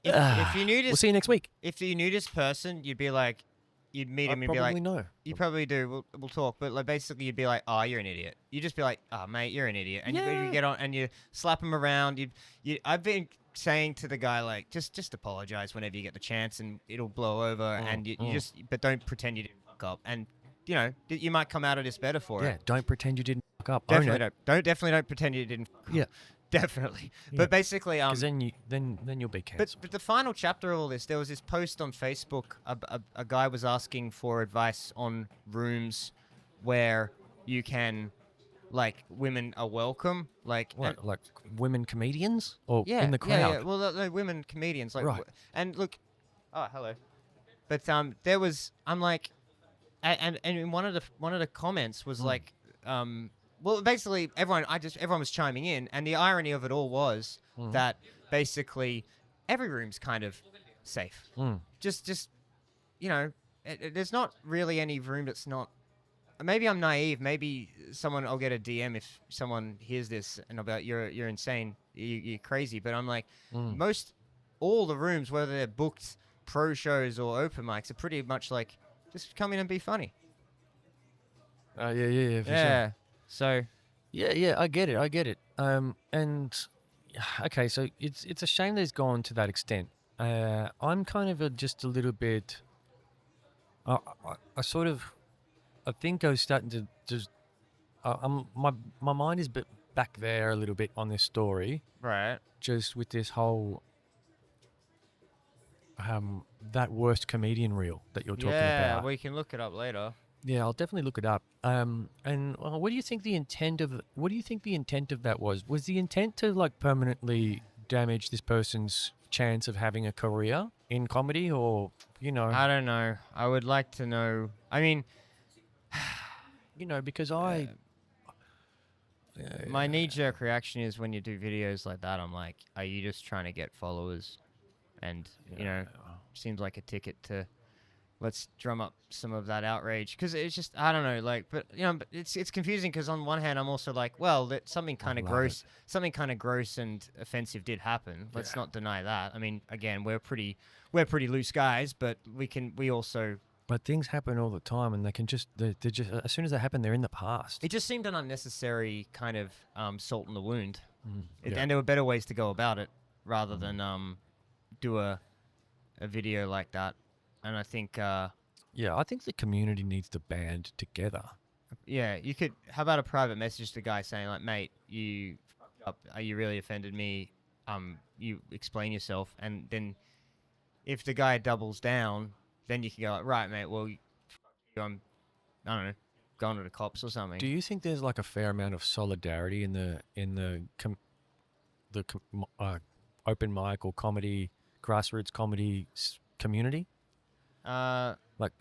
if you knew We'll this see you next week. if you knew this person, you'd be like, you'd meet I him and be probably like, know. you probably do. We'll talk, but like basically you'd be like, oh, you're an idiot. You just be like, oh, mate, you're an idiot, and Yeah. you get on and you slap him around. I've been saying to the guy like, just apologize whenever you get the chance, and it'll blow over, and you just, but don't pretend you didn't fuck up, and you know you might come out of this better for Yeah, it. don't pretend you didn't fuck up. Own Definitely it. definitely don't pretend you didn't. Fuck up. Yeah. Definitely. Yeah. But basically, Because then you'll be cancelled. but the final chapter of all this, there was this post on Facebook. A guy was asking for advice on rooms where you can, like, women are welcome. Like, What, like women comedians or yeah, in the crowd? Yeah. Well, no, women comedians. Like, Right. And look, oh, hello. But there was, I'm like, and in one of the comments was like, well, basically everyone was chiming in, and the irony of it all was that basically every room's kind of safe. Just you know, there's not really any room that's not. Maybe I'm naive. Maybe I'll get a DM if someone hears this and I'll be like, you're insane, you're crazy. But I'm like, all the rooms, whether they're booked pro shows or open mics, are pretty much like, just come in and be funny. Yeah, for sure. Yeah. So Yeah, I get it. And okay, so it's a shame that it's gone to that extent. I'm kind of just a little bit. I sort of, I think I was starting to just. My mind is back there a little bit on this story, right. just with this whole. That worst comedian reel that you're talking Yeah, about. we can look it up later. Yeah, I'll definitely look it up. And what do you think the intent of that was? Was the intent to like permanently damage this person's chance of having a career in comedy, or I don't know. I would like to know. I mean, because my knee-jerk reaction is when you do videos like that, I'm like, are you just trying to get followers? And seems like a ticket to. Let's drum up some of that outrage, because it's just, I don't know, like, but but it's confusing, because on one hand I'm also like, well, that something kind of gross and offensive did happen. Let's not deny that. I mean, again, we're pretty loose guys, but we also. But things happen all the time, and they're just as soon as they happen, they're in the past. It just seemed an unnecessary kind of salt in the wound, Yeah. and there were better ways to go about it rather than do a video like that. And I think, I think the community needs to band together. yeah, you could. How about a private message to the guy saying like, "Mate, you fucked up. You really offended me. You explain yourself." And then, if the guy doubles down, then you can go like, "Right, mate. Well, I don't know, going to the cops or something." Do you think there's like a fair amount of solidarity in the open mic or grassroots comedy community? Like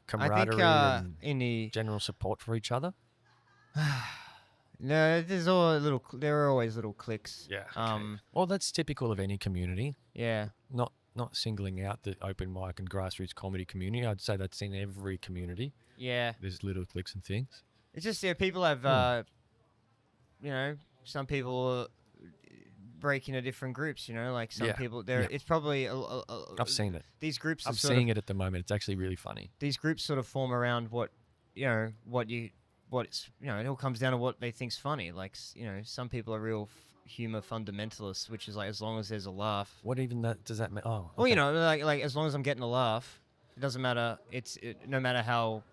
camaraderie I think and in the general support for each other? no, there are always little cliques. Yeah. Well, that's typical of any community. Yeah. Not singling out the open mic and grassroots comedy community. I'd say that's in every community. Yeah. There's little cliques and things. It's just people have some people break into different groups. Like some people there. Yeah. It's probably I've seen it. these groups. I'm seeing it at the moment. It's actually really funny. These groups sort of form around it all comes down to what they think's funny. Like some people are real humor fundamentalist, which is like as long as there's a laugh. What even that does that mean? Oh, Well, okay. like as long as I'm getting a laugh, it doesn't matter. No matter how,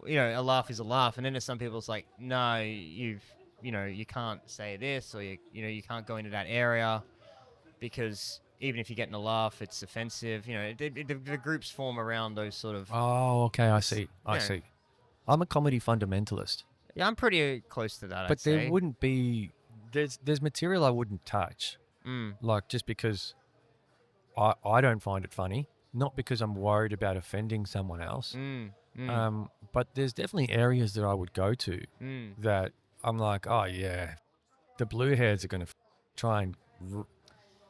a laugh is a laugh. And then there's some people it's like, no, you can't say this, or you can't go into that area because even if you're getting a laugh, it's offensive. The groups form around those sort of. Oh, okay. I see. I Yeah. see. I'm a comedy fundamentalist, Yeah, I'm pretty close to that. but I'd say. there wouldn't be. There's material I wouldn't touch, Mm, like just because I don't find it funny, not because I'm worried about offending someone else. But there's definitely areas that I would go to that I'm like, oh yeah, the blue hairs are going to try and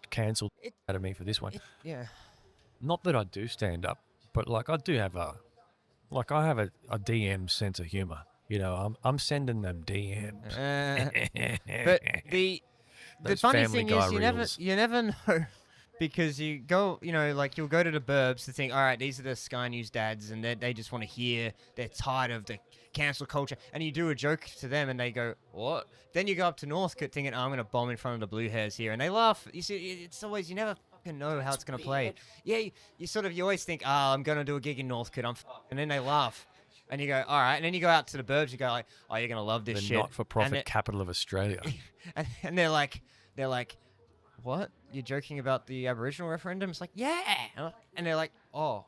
cancel out of me for this one. Yeah. Not that I do stand up, but like I do have a DM sense of humor. I'm sending them DMs. But the Those funny Family thing Guy is, reels. you never know, because you go, like you'll go to the burbs to think, all right, these are the Sky News dads, and they just want to hear, they're tired of the cancel culture, and you do a joke to them, and they go, what? Then you go up to Northcote thinking, I'm gonna bomb in front of the blue hairs here, and they laugh. You see, it's always, you never fucking know how it's gonna play. Yeah, you always think, I'm gonna do a gig in Northcote, and then they laugh. And you go, all right. And then you go out to the burbs. You go like, oh, you're gonna love this The shit. not-for-profit capital of Australia. And they're like, what? You're joking about the Aboriginal referendum? It's like, yeah. And they're like, oh,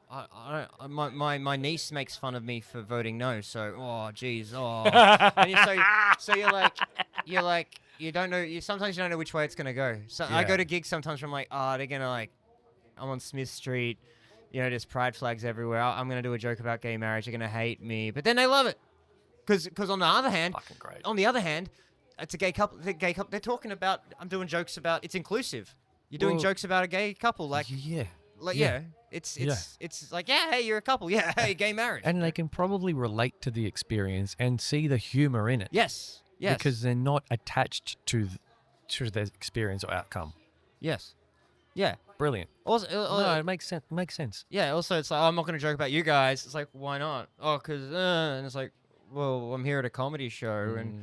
my niece makes fun of me for voting no. So, oh, geez, oh. And so you're like, you don't know. Sometimes you don't know which way it's gonna go. So I Yeah. go to gigs sometimes where I'm like, oh, they're gonna like, I'm on Smith Street. There's pride flags everywhere. I'm going to do a joke about gay marriage. They're going to hate me. But then they love it. Because on the other hand, Fucking great. It's a gay couple. They're talking about, I'm doing jokes about, it's inclusive. You're doing Well, jokes about a gay couple. Like, yeah. it's like, yeah, hey, you're a couple. Yeah, hey, gay marriage. And they can probably relate to the experience and see the humor in it. Yes. Because they're not attached to their experience or outcome. Yes. Yeah. Brilliant. Also, No, it makes sense. Makes sense. yeah, also it's like, oh, I'm not going to joke about you guys. It's like, why not? Oh, because, and it's like, well, I'm here at a comedy show. And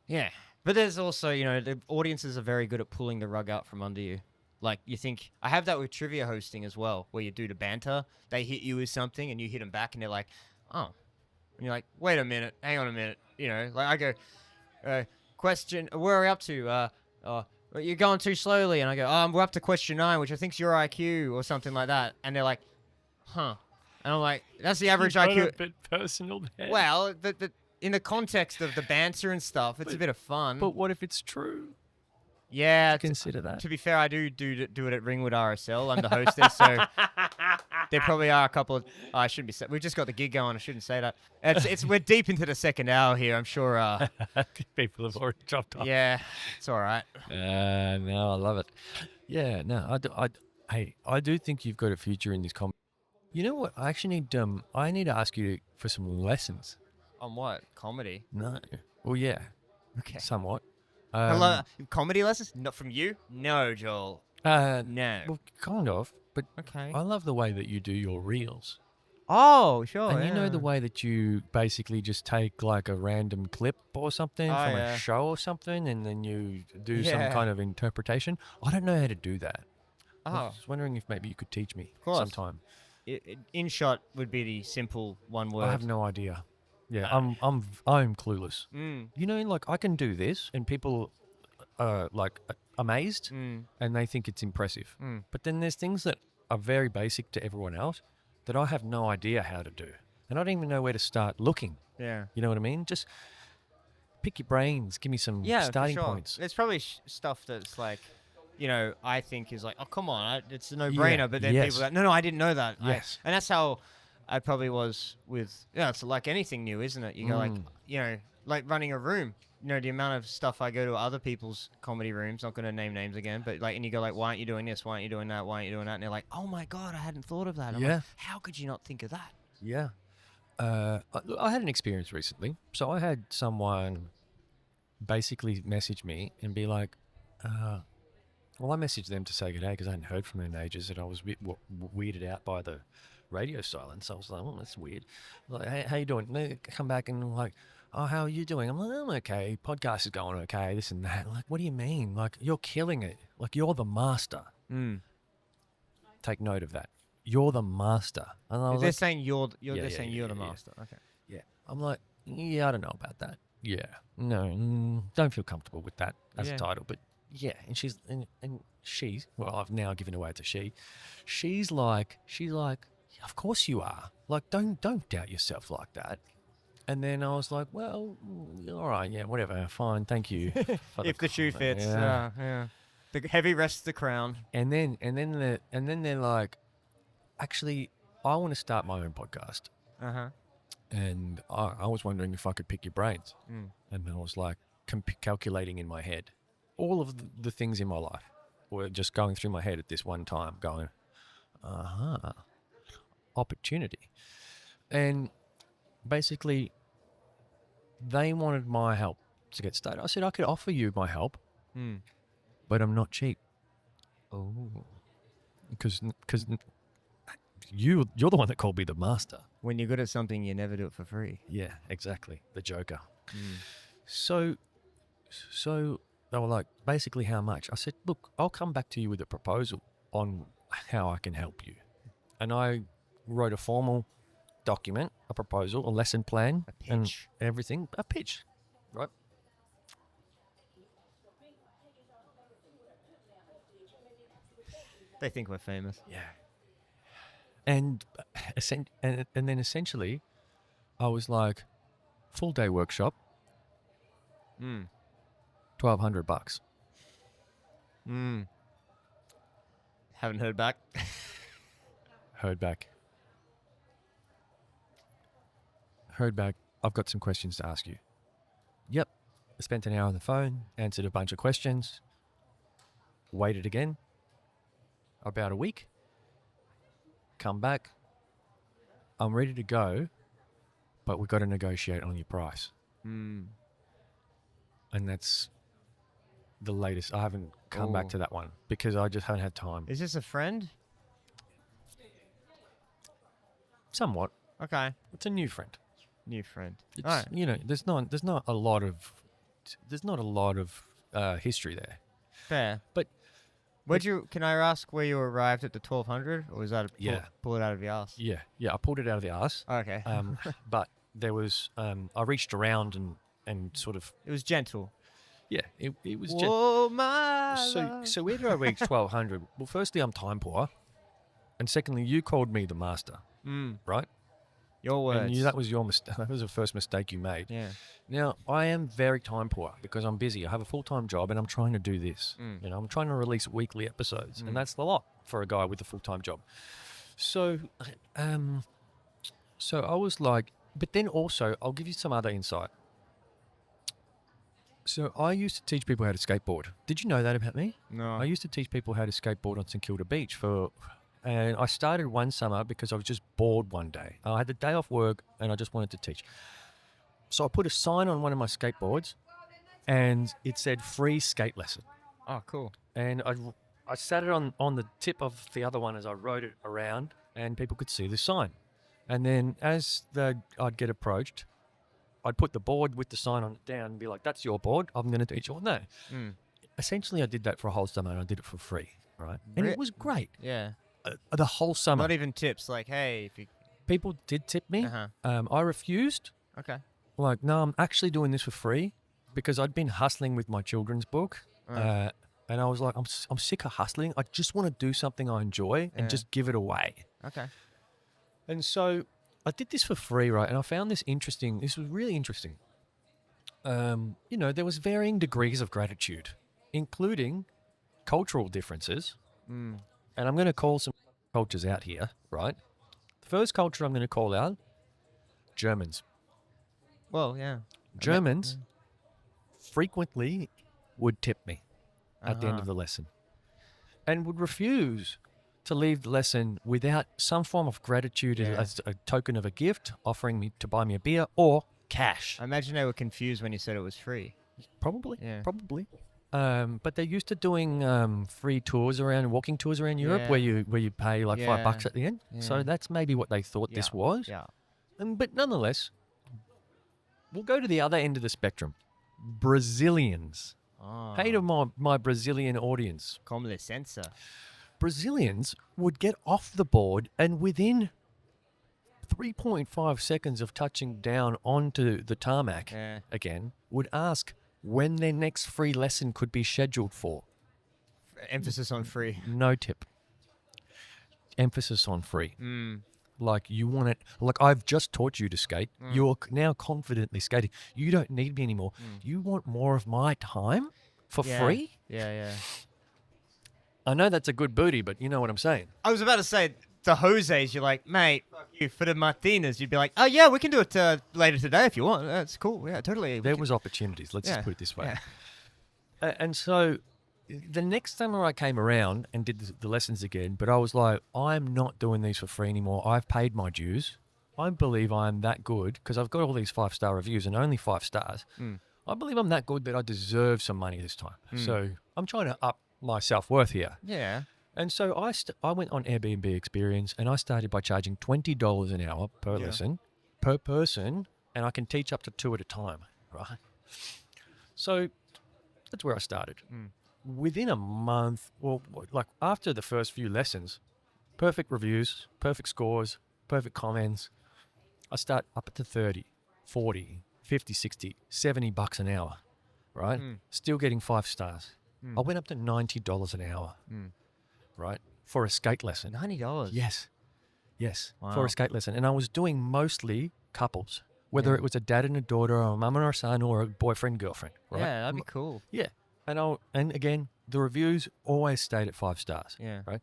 yeah. But there's also, the audiences are very good at pulling the rug out from under you. Like, you think, I have that with trivia hosting as well, where you do the banter. They hit you with something and you hit them back and they're like, oh. And you're like, wait a minute, hang on a minute. Like I go, question, where are we up to? You're going too slowly. And I go, we're up to question 9, which I think's your IQ or something like that. And they're like, huh. And I'm like, that's the average IQ. A bit personal there. Well, in the context of the banter and stuff, it's a bit of fun. But what if it's true? Yeah. Consider that. To be fair, I do it at Ringwood RSL. I'm the hostess, so there probably are a couple of. I shouldn't be. We've just got the gig going. I shouldn't say that. We're deep into the second hour here. I'm sure. People have already dropped off. Yeah, it's all right. No, I love it. Yeah, no, I do think you've got a future in this comedy. You know what? I actually need I need to ask you for some lessons. On what? Comedy? No. Well, yeah, Okay. somewhat. Hello, comedy lessons? Not from you? No, Joel. No. Well, kind of, but Okay. I love the way that you do your reels. Oh, sure. And you know the way that you basically just take like a random clip or something Oh, from yeah. a show or something, and then you do some Yeah. kind of interpretation. I don't know how to do that. I Oh, was wondering if maybe you could teach me course. sometime. In shot would be the simple one word. I have no idea. Yeah, I'm clueless. Mm, You know, like I can do this, and people are like amazed, mm, and they think it's impressive. mm. But then there's things that are very basic to everyone else that I have no idea how to do, and I don't even know where to start looking. Yeah. You know what I mean? Just pick your brains. Give me some Yeah, starting for sure. points. There's probably stuff that's like, I think is like, oh, come on, it's a no-brainer. Yeah, But then yes. people are like, no, I didn't know that. Yes. And that's how I probably was with, it's like anything new, isn't it? You go like, like running a room. The amount of stuff I go to other people's comedy rooms, not going to name names again, but like, and you go like, why aren't you doing this? Why aren't you doing that? Why aren't you doing that? And they're like, oh my God, I hadn't thought of that. I'm Yeah. like, how could you not think of that? Yeah. I had an experience recently. So I had someone basically message me and be like, well, I messaged them to say good day because I hadn't heard from them in ages, and I was a bit weirded out by the radio silence. I was like, oh, that's weird. Like, hey, how you doing? And they come back and like, oh, how are you doing? I'm like, I'm okay. Podcast is going okay, this and that. Like, what do you mean? Like, you're killing it. Like, you're the master. Take note of that. You're the master. And I was They're like, saying you're Yeah, they're yeah, saying yeah, you're the yeah, yeah. master. Okay. yeah. I'm like, yeah, I don't know about that. Yeah. No, don't feel comfortable with that as Yeah. a title. But yeah, and she's, well, I've now given away to she. She's like, yeah, of course you are. Like, don't doubt yourself like that. And then I was like, well, all right, yeah, whatever, fine, thank you. for If the shoe comment." fits. Yeah. Yeah. The heavy rests the crown. And then they're like, actually, I want to start my own podcast. Uh-huh. And I was wondering if I could pick your brains. Mm. And I was like calculating in my head all of the things in my life were just going through my head at this one time, going, opportunity. And basically, they wanted my help to get started. I said I could offer you my help, but I'm not cheap. Oh. Because you're the one that called me the master. When you're good at something, you never do it for free. Yeah, exactly. The Joker. So they were like, basically how much? I said, look, I'll come back to you with a proposal on how I can help you. And I wrote a formal document, a proposal, a lesson plan, A and pitch. everything. A pitch, right? They think we're famous. Yeah. And and then essentially, I was like, full day workshop, $1,200. Haven't heard back. Heard back. I've got some questions to ask you. Yep. I spent an hour on the phone, answered a bunch of questions, waited again, about a week, come back. I'm ready to go, but we've got to negotiate on your price. And that's the latest. I haven't come back Ooh. to that one because I just haven't had time. Is this a friend? Somewhat. Okay. It's a new friend. New friend. It's, All right. you know, there's not a lot of history there. Fair. But Can I ask where you arrived at the 1200, or was that Yeah. pull it out of your ass? yeah, I pulled it out of the arse. Okay. But there was I reached around and sort of It was gentle. it was just Oh my love. so where did I reach 1200? Well, firstly, I'm time poor, and secondly, you called me the master, right? Your words. And that was your mistake. That was the first mistake you made. Yeah. Now, I am very time poor because I'm busy. I have a full-time job and I'm trying to do this. You know, I'm trying to release weekly episodes, and that's a lot for a guy with a full-time job. So, so I was like, but then also, I'll give you some other insight. So I used to teach people how to skateboard. Did you know that about me? No. I used to teach people how to skateboard on St Kilda Beach and I started one summer because I was just bored one day. I had the day off work and I just wanted to teach. So I put a sign on one of my skateboards and it said free skate lesson. Oh, cool. And I sat it on the tip of the other one as I rode it around and people could see the sign. And then as I'd get approached, I'd put the board with the sign on it down and be like, that's your board. I'm going to teach you on that. Essentially, I did that for a whole summer and I did it for free, right? And it was great. Yeah. The whole summer. Not even tips. Like, hey, if you. People did tip me. Uh-huh. I refused. Okay. Like, no, I'm actually doing this for free because I'd been hustling with my children's book. And I was like, I'm sick of hustling. I just want to do something I enjoy and just give it away. Okay. And so I did this for free, right? And I found this interesting. This was really interesting. You know, there was varying degrees of gratitude, including cultural differences. And I'm going to call some cultures out here, right? The first culture I'm going to call out, Germans. Well, yeah. Germans frequently would tip me at the end of the lesson and would refuse to leave the lesson without some form of gratitude as a token of a gift, offering me to buy me a beer or cash. I imagine they were confused when you said it was free. Probably. Yeah. Probably. But they're used to doing free tours around, walking tours around Europe, where you pay like $5 at the end. Yeah. So that's maybe what they thought this was. Yeah. But nonetheless, we'll go to the other end of the spectrum. Brazilians. Oh. Hey to my Brazilian audience. Como licença. Brazilians would get off the board and within 3.5 seconds of touching down onto the tarmac again, would ask when their next free lesson could be scheduled for. Emphasis on free. No tip. Emphasis on free. Mm. Like you want it. Like I've just taught you to skate. You're now confidently skating. You don't need me anymore. You want more of my time for free? Yeah. I know that's a good booty, but you know what I'm saying. I was about to say, the Jose's, you're like, mate, fuck you. For the Martinez, you'd be like, oh, yeah, we can do it later today if you want. That's cool. Yeah, totally. There was opportunities. Let's just put it this way. Yeah. And so the next summer I came around and did the lessons again, but I was like, I'm not doing these for free anymore. I've paid my dues. I believe I'm that good because I've got all these 5-star reviews and only 5 stars. I believe I'm that good that I deserve some money this time. So I'm trying to up my self-worth here. Yeah. And so I went on Airbnb Experience and I started by charging $20 an hour per lesson, per person, and I can teach up to 2 at a time, right? So that's where I started. Within a month, well, like after the first few lessons, perfect reviews, perfect scores, perfect comments, I start up to 30, 40, 50, 60, $70 an hour, right? Still getting 5 stars. I went up to $90 an hour. Right, for a skate lesson. $90? Yes, Wow. for a skate lesson. And I was doing mostly couples, whether it was a dad and a daughter or a mum and a son or a boyfriend, girlfriend, right? Yeah, that'd be cool. Yeah. And again, the reviews always stayed at 5 stars. Yeah. Right.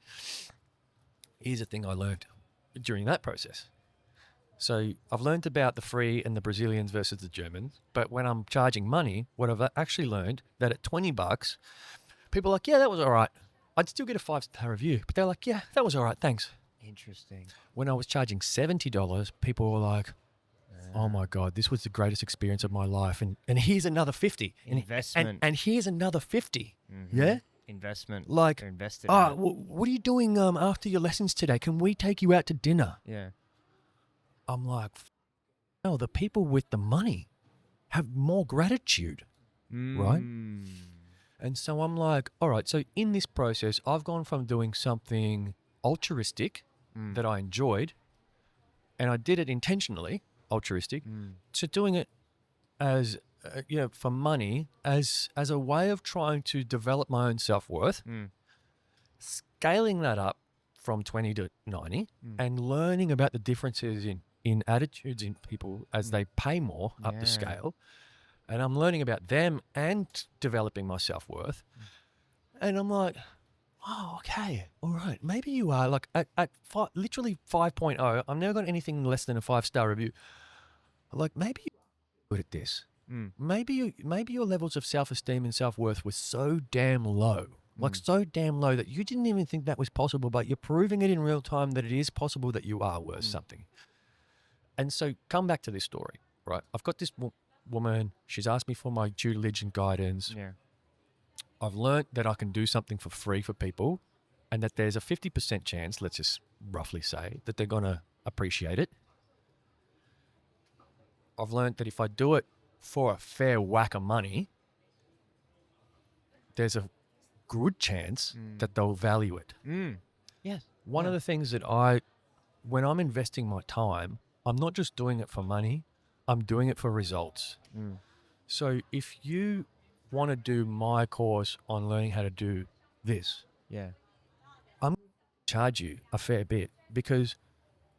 Here's the thing I learned during that process. So I've learned about the free and the Brazilians versus the Germans, but when I'm charging money, what I've actually learned that at $20, people are like, yeah, that was all right. I'd still get a 5-star review, but they're like, yeah, that was all right, thanks. Interesting. When I was charging $70, people were like, oh my God, this was the greatest experience of my life. And here's another 50. Investment. And here's another 50. Yeah? Investment. Like, They're invested. what are you doing after your lessons today? Can we take you out to dinner? Yeah. I'm like, no, the people with the money have more gratitude, right? And so I'm like, all right, so in this process, I've gone from doing something altruistic that I enjoyed, and I did it intentionally, altruistic, to doing it as, for money, as a way of trying to develop my own self-worth, scaling that up from 20 to 90, and learning about the differences in attitudes in people as they pay more up the scale. And I'm learning about them and developing my self-worth. And I'm like, oh, okay, all right. Maybe you are like at literally 5.0. I've never got anything less than a 5-star review. Like maybe you're good at this. Maybe your levels of self-esteem and self-worth were so damn low, like so damn low that you didn't even think that was possible, but you're proving it in real time that it is possible that you are worth something. And so come back to this story, right? I've got this woman, she's asked me for my tutelage and guidance. Yeah. I've learned that I can do something for free for people and that there's a 50% chance, let's just roughly say, that they're going to appreciate it. I've learned that if I do it for a fair whack of money, there's a good chance that they'll value it. Yes. One of the things that when I'm investing my time, I'm not just doing it for money, I'm doing it for results. So if you want to do my course on learning how to do this, I'm going to charge you a fair bit, because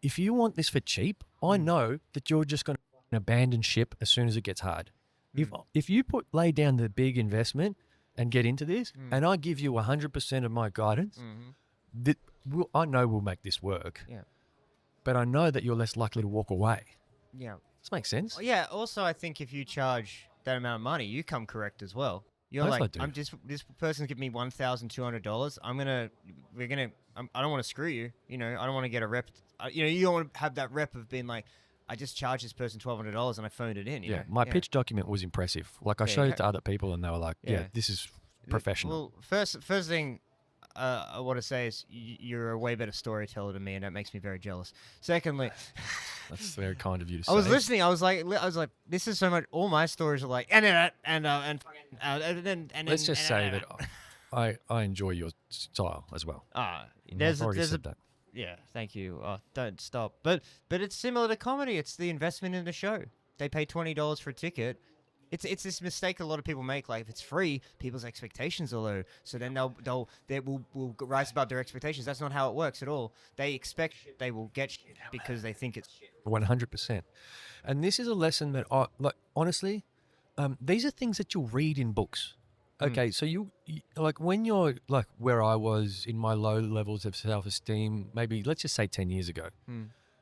if you want this for cheap, I know that you're just going to abandon ship as soon as it gets hard. If you lay down the big investment and get into this, and I give you 100% of my guidance, I know we'll make this work. Yeah. But I know that you're less likely to walk away. Yeah. This makes sense. Yeah. Also, I think if you charge that amount of money, you come correct as well. You're Yes, I like, do. this person's giving me $1,200. I don't want to screw you. You know, I don't want to get a rep. You don't want to have that rep of being like, I just charged this person $1,200 and I phoned it in. You know? My pitch document was impressive. Like I Yeah, showed you it to other people and they were like, Yeah. this is professional. Well, first thing I want to say is you're a way better storyteller than me, and that makes me very jealous. Secondly, That's very kind of you to say. I was listening. I was like, this is so much. All my stories are like, and then. Let's just say that I enjoy your style as well. There's I've already a said that. yeah. Thank you. Don't stop. But it's similar to comedy. It's the investment in the show. They pay $20 for a ticket. It's this mistake a lot of people make. Like if it's free, people's expectations are low, so then they will rise above their expectations. That's not how it works at all. They expect shit, they will get shit because they think it's shit. 100%. And this is a lesson that honestly, these are things that you'll read in books. Okay, so you like when you're like where I was in my low levels of self-esteem, maybe let's just say 10 years ago,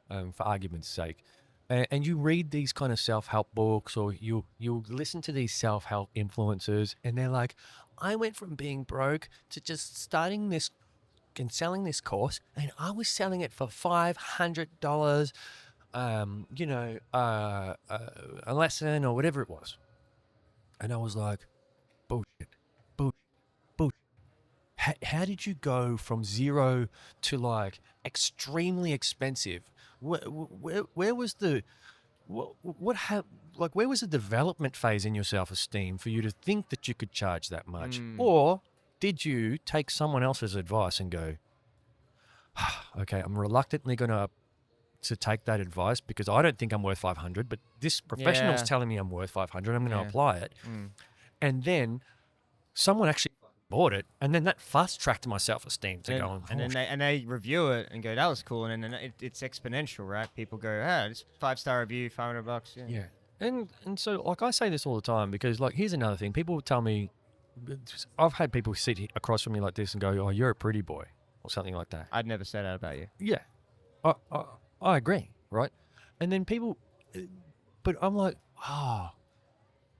for argument's sake. And you read these kind of self-help books, or you listen to these self-help influencers, and they're like, I went from being broke to just starting this and selling this course, and I was selling it for $500, a lesson or whatever it was. And I was like, bullshit. How did you go from zero to like extremely expensive? Where was the where was the development phase in your self-esteem for you to think that you could charge that much? Or did you take someone else's advice and go, okay, I'm reluctantly going to take that advice because I don't think I'm worth 500, but this professional's telling me I'm worth 500. I'm going to apply it. And then someone actually bought it, and then that fast-tracked my self-esteem to go on. And they review it and go, that was cool, and then it's exponential, right? People go, it's 5-star review, $500. Yeah. And so, like, I say this all the time because, like, here's another thing. People tell me, I've had people sit across from me like this and go, oh, you're a pretty boy, or something like that. I'd never say that about you. Yeah. I agree, right? And then people, but I'm like,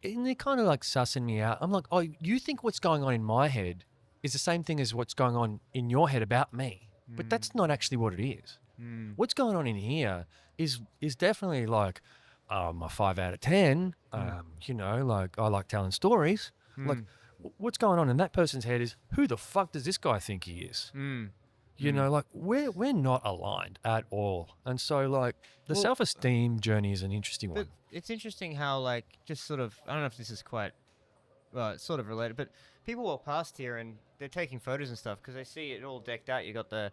and they're kind of like sussing me out. I'm like, oh, you think what's going on in my head is the same thing as what's going on in your head about me. But that's not actually what it is. What's going on in here is definitely like a 5 out of 10. Like I like telling stories. Like what's going on in that person's head is, who the fuck does this guy think he is? Like we're not aligned at all. And so like the self-esteem journey is an interesting one. It's interesting how like just sort of, I don't know if this is quite, well, it's sort of related, but people walk past here and they're taking photos and stuff because they see it all decked out. You got the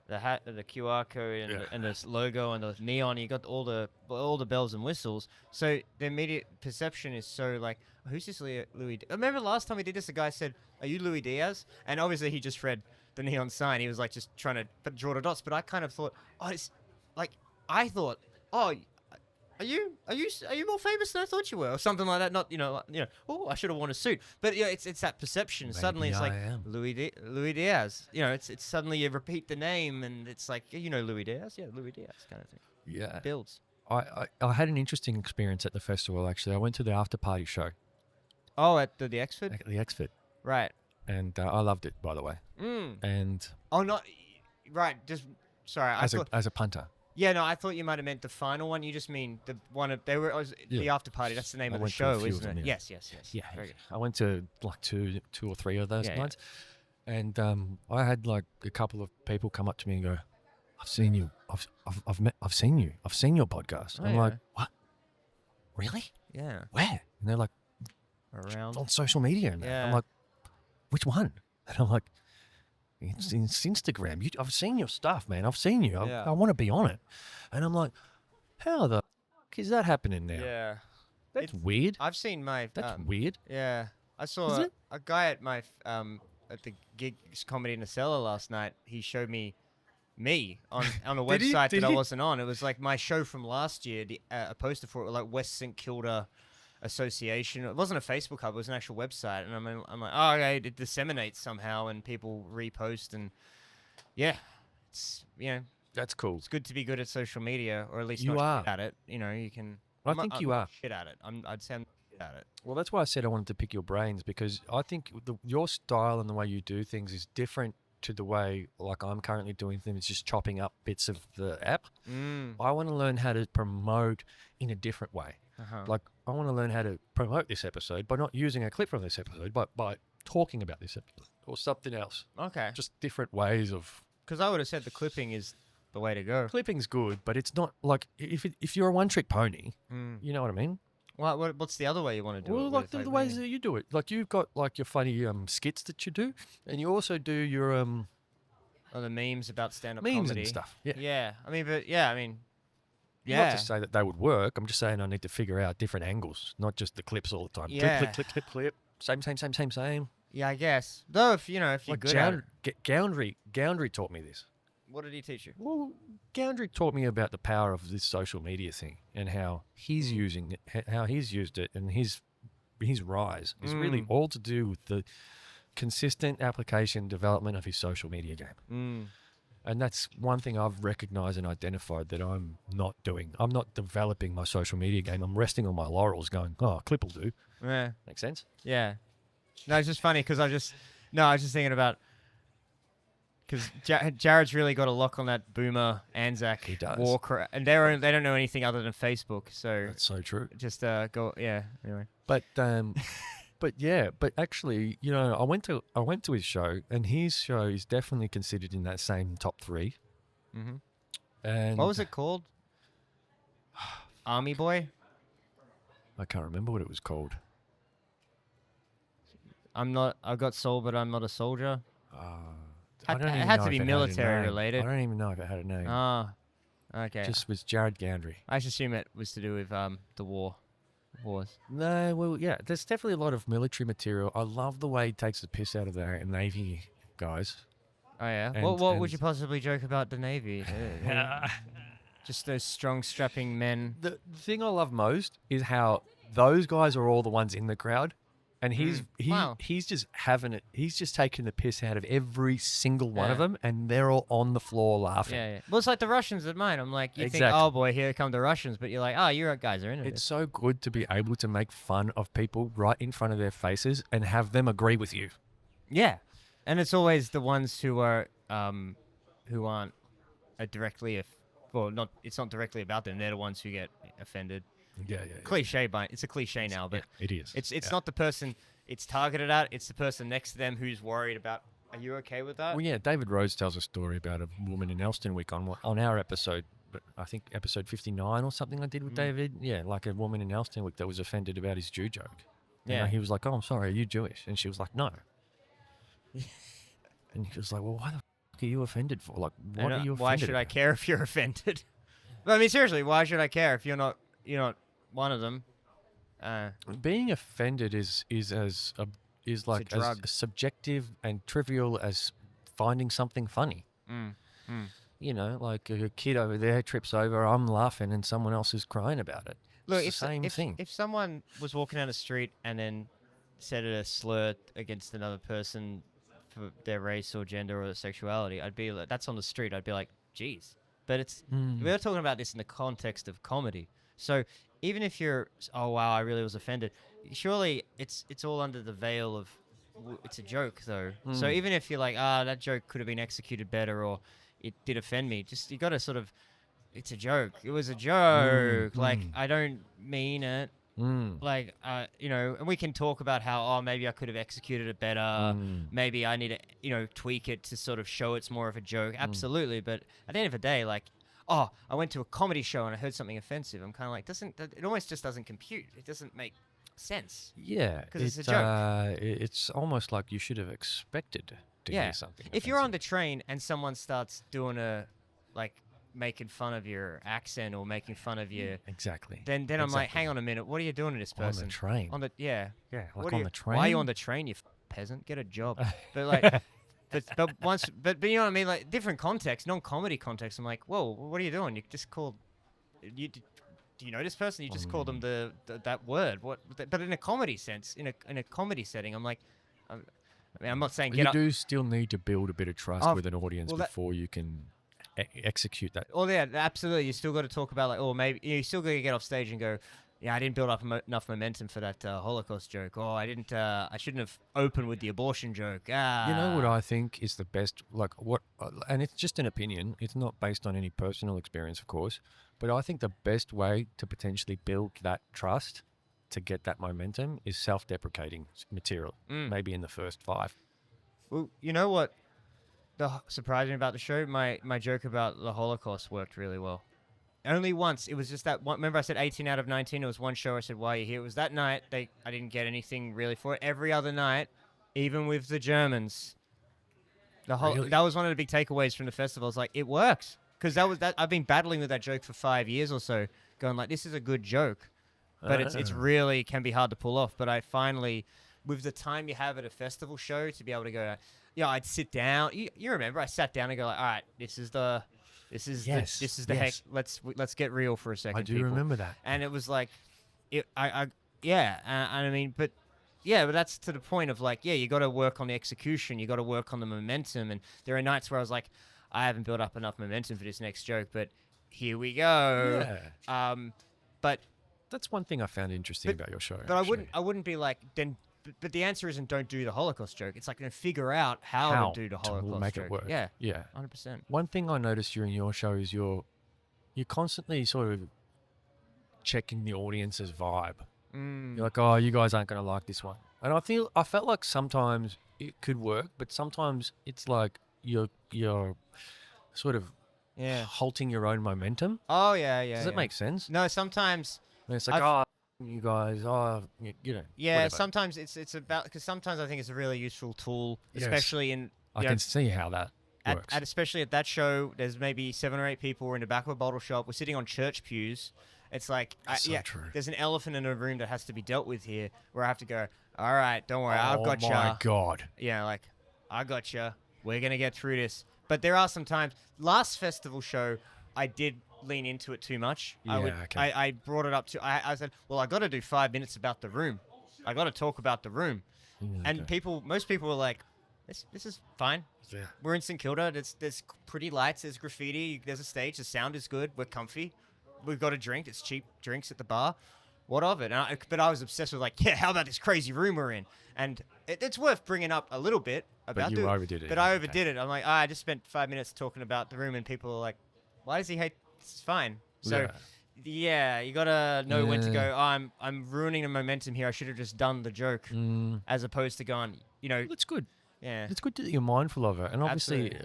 hat, the QR code, and the logo and the neon. You got all the bells and whistles. So the immediate perception is so like, who's this Louis? I remember last time we did this, a guy said, "Are you Lui Diaz?" And obviously he just read the neon sign. He was like just trying to draw the dots. But I kind of thought, Are you more famous than I thought you were, or something like that? Not oh, I should have worn a suit. But it's that perception. Maybe suddenly it's like Louis Diaz. It's suddenly you repeat the name and it's like Louis Diaz, Louis Diaz kind of thing. Yeah, It builds. I had an interesting experience at the festival actually. I went to the after party show. Oh, at the Exford. At the Exford. Right. And I loved it, by the way. And not right. Just sorry. As a punter. Yeah, no, I thought you might have meant the final one. You just mean the one the after party. That's the name of the show, isn't it? Yeah. Yes. Yeah, Very good. I went to like two or three of those nights, and I had like a couple of people come up to me and go, "I've seen you. I've seen you. I've seen your podcast." I'm like, "What? Really? Yeah. Where?" And they're like, Around on social media. And I'm like, "Which one?" And I'm like, it's Instagram. I've seen your stuff, man. I've seen you. I want to be on it. And I'm like, how the fuck is that happening now? Yeah. That's weird. I've seen my... That's weird. Yeah. I saw a guy at my at the Gigs Comedy in the Cellar last night. He showed me on a website that I wasn't on. It was like my show from last year, a poster for it, like West St Kilda Association. It wasn't a Facebook hub, it was an actual website, and I'm like, oh, okay, it disseminates somehow and people repost, and it's that's cool. It's good to be good at social media, or at least you not are shit at it. You can. I think you are shit at it. I'd say I'm shit at it. Well, that's why I said I wanted to pick your brains, because I think your style and the way you do things is different to the way like I'm currently doing things, just chopping up bits of the app. I want to learn how to promote in a different way. Like I want to learn how to promote this episode by not using a clip from this episode, but by talking about this episode or something else. Okay. Just different ways of... Because I would have said the clipping is the way to go. Clipping's good, but it's not like if you're a one-trick pony, Mm. you know what I mean? What's the other way you want to do Well, it? like with? the ways that you do it. Like you've got like your funny skits that you do, and you also do your Oh, the memes about stand-up memes comedy and stuff. Yeah. Yeah, I mean, but yeah, I mean, Not yeah, to say that they would work. I'm just saying I need to figure out different angles, not just the clips all the time. Yeah. Clip. Same. yeah, I guess. Though if you're Like good at it, Goundry taught me this. what did he teach you? Well, Goundry taught me about the power of this social media thing and how he's using it, how he's used it, and his rise is really all to do with the consistent application development of his social media game. And that's one thing I've recognized and identified that I'm not doing. I'm not developing my social media game. I'm resting on my laurels going, oh, clip will do. Yeah, Makes sense? yeah. No, it's just funny because I was just thinking about because Jared's really got a lock on that boomer Anzac He does. war and they don't know anything other than Facebook. So That's so true. just go anyway. But but actually, you know, I went to his show, and his show is definitely considered in that same top 3. Mm-hmm. And What was it called? Army Boy. I can't remember what it was called. I've got soul, but I'm not a soldier. I don't It even had know to be if it had a military name. related. I don't even know if it had a name. Ah, okay. Just was Jared Goundry. I just assume it was to do with the wars. No, well, yeah, there's definitely a lot of military material. I love the way he takes the piss out of the Navy guys. Oh yeah. And- What would and- you possibly joke about the Navy? Just those strong, strapping men. The thing I love most is how those guys are all the ones in the crowd, and Wow. he's just having it. He's just taking the piss out of every single one of Yeah. them, and they're all on the floor laughing. Yeah. Well, it's like the Russians at mine. I'm like, you think, Exactly. oh boy, here come the Russians, but you're like, oh, you guys are into It's this. so good to be able to make fun of people right in front of their faces and have them agree with you. Yeah, and it's always the ones who are who aren't directly not. It's not directly about them. They're the ones who get offended. Yeah. Cliche, it's a cliche now, but It is. it's not the person it's targeted at. It's the person next to them who's worried about. Are you okay with that? Well, yeah, David Rose tells a story about a woman in Elsternwick on our episode, but I think episode 59 or something I did with David. Yeah, like a woman in Elsternwick that was offended about his Jew joke. You know, Yeah. he was like, oh, I'm sorry, are you Jewish? And she was like, no. And he was like, well, why the f*** are you offended for? Like, what are you offended Why should I about? care if you're offended? But I mean, seriously, why should I care if you're not one of them? Being offended is like as drug. subjective and trivial as finding something funny. You know, like a kid over there trips over, I'm laughing, and someone else is crying about it. Look, It's the same thing. If someone was walking down the street and then said a slur against another person for their race or gender or sexuality, I'd be like, that's on the street. I'd be like, geez. But we're talking about this in the context of comedy. So even if you're, oh wow, I really was offended. Surely it's all under the veil of, it's a joke though. So even if you're like, that joke could have been executed better, or it did offend me, just you got to sort of, it's a joke. It was a joke. Like I don't mean it. Like and we can talk about how maybe I could have executed it better. Maybe I need to tweak it to sort of show it's more of a joke. Absolutely, but at the end of the day, like, I went to a comedy show and I heard something offensive. I'm kind of like, it almost just doesn't compute. It doesn't make sense. Yeah, 'Cause it's a joke. It's almost like you should have expected to hear something. If you're on offensive. the train and someone starts doing making fun of your accent or making fun of your Exactly. then I'm like, Exactly. hang on a minute, what are you doing to this On person? the train. On the Yeah, What like are on you- the train. Why are you on the train, you peasant? Get a job. But like, but you know what I mean? Like different context, non-comedy context. I'm like, whoa, what are you doing? You just called. Do you know this person? You just called them that word. What? But in a comedy sense, in a comedy setting, I'm like, I mean, I'm not saying You get up. do still need to build a bit of trust Oh, with an audience well, that- before you can execute that. Oh yeah, absolutely. You still got to talk about maybe you still got to get off stage and go, yeah, I didn't build up enough momentum for that Holocaust joke. Oh, I didn't. I shouldn't have opened with the abortion joke. You know what I think is the best, and it's just an opinion. It's not based on any personal experience, of course, but I think the best way to potentially build that trust to get that momentum is self-deprecating material, maybe in the first 5. Well, you know what? surprising about the show, my joke about the Holocaust worked really well. Only once. It was just that one. Remember I said 18 out of 19? It was one show I said, why are you here? It was that night. I didn't get anything really for it. Every other night, even with the Germans, Really? that was one of the big takeaways from the festival. I was like, it works. Because I've been battling with that joke for 5 years or so, going like, this is a good joke. But it's really can be hard to pull off. But I finally, with the time you have at a festival show to be able to go, I'd sit down. You remember I sat down and go like, all right, this is the heck. Let's get real for a second. I do people. remember that. And it was like, but that's to the point of like, you got to work on the execution. You got to work on the momentum. And there are nights where I was like, I haven't built up enough momentum for this next joke, but here we go. Yeah. But that's one thing I found interesting about your show. But I wouldn't be like then. But the answer isn't don't do the Holocaust joke. It's like figure out how to do the Holocaust make joke. it work. Yeah, yeah, 100%. One thing I noticed during your show is you're constantly sort of checking the audience's vibe. You're like, oh, you guys aren't going to like this one, and I felt like sometimes it could work, but sometimes it's like you're sort of halting your own momentum. Oh yeah. Does it make sense? No, sometimes. And it's like, you guys, Yeah, whatever. sometimes it's about because sometimes I think it's a really useful tool, especially in. I can see how that works. Especially at that show, there's maybe 7 or 8 people. We're in the back of a bottle shop. We're sitting on church pews. It's like, true. There's an elephant in a room that has to be dealt with here. Where I have to go. All right, don't worry, I've got you. Oh my god. Yeah, like I got you. We're gonna get through this. But there are some times. Last festival show, I did lean into it too much. I brought it up to. I said, well, I got to do 5 minutes about the room. I got to talk about the room. And most people were like, this is fine. Yeah. We're in St Kilda. There's pretty lights. There's graffiti. There's a stage. The sound is good. We're comfy. We've got a drink. It's cheap drinks at the bar. What of it? But I was obsessed with like, how about this crazy room we're in? And it's worth bringing up a little bit about. But you overdid it. But I overdid it. I'm like, I just spent 5 minutes talking about the room, and people are like, why does he hate? It's fine. So, you gotta know when to go. Oh, I'm ruining the momentum here. I should have just done the joke, as opposed to going. That's good. Yeah, it's good that you're mindful of it. And obviously,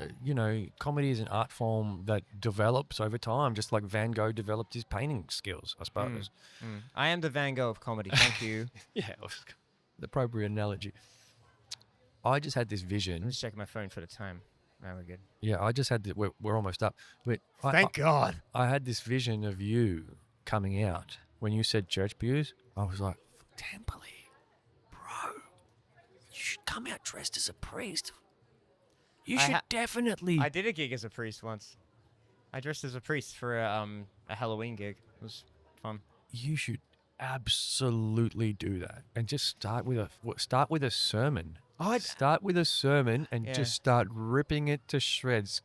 comedy is an art form that develops over time, just like Van Gogh developed his painting skills, I suppose. I am the Van Gogh of comedy. Thank you. Yeah, the appropriate analogy. I just had this vision. I'm just checking my phone for the time. Now we're good. Yeah, I just had we're almost up. But Thank God. I had this vision of you coming out when you said church pews. I was like, Temperley, bro, you should come out dressed as a priest. You should definitely. I did a gig as a priest once. I dressed as a priest for a Halloween gig. It was fun. You should absolutely do that, and just start with a sermon. Start with a sermon and just start ripping it to shreds.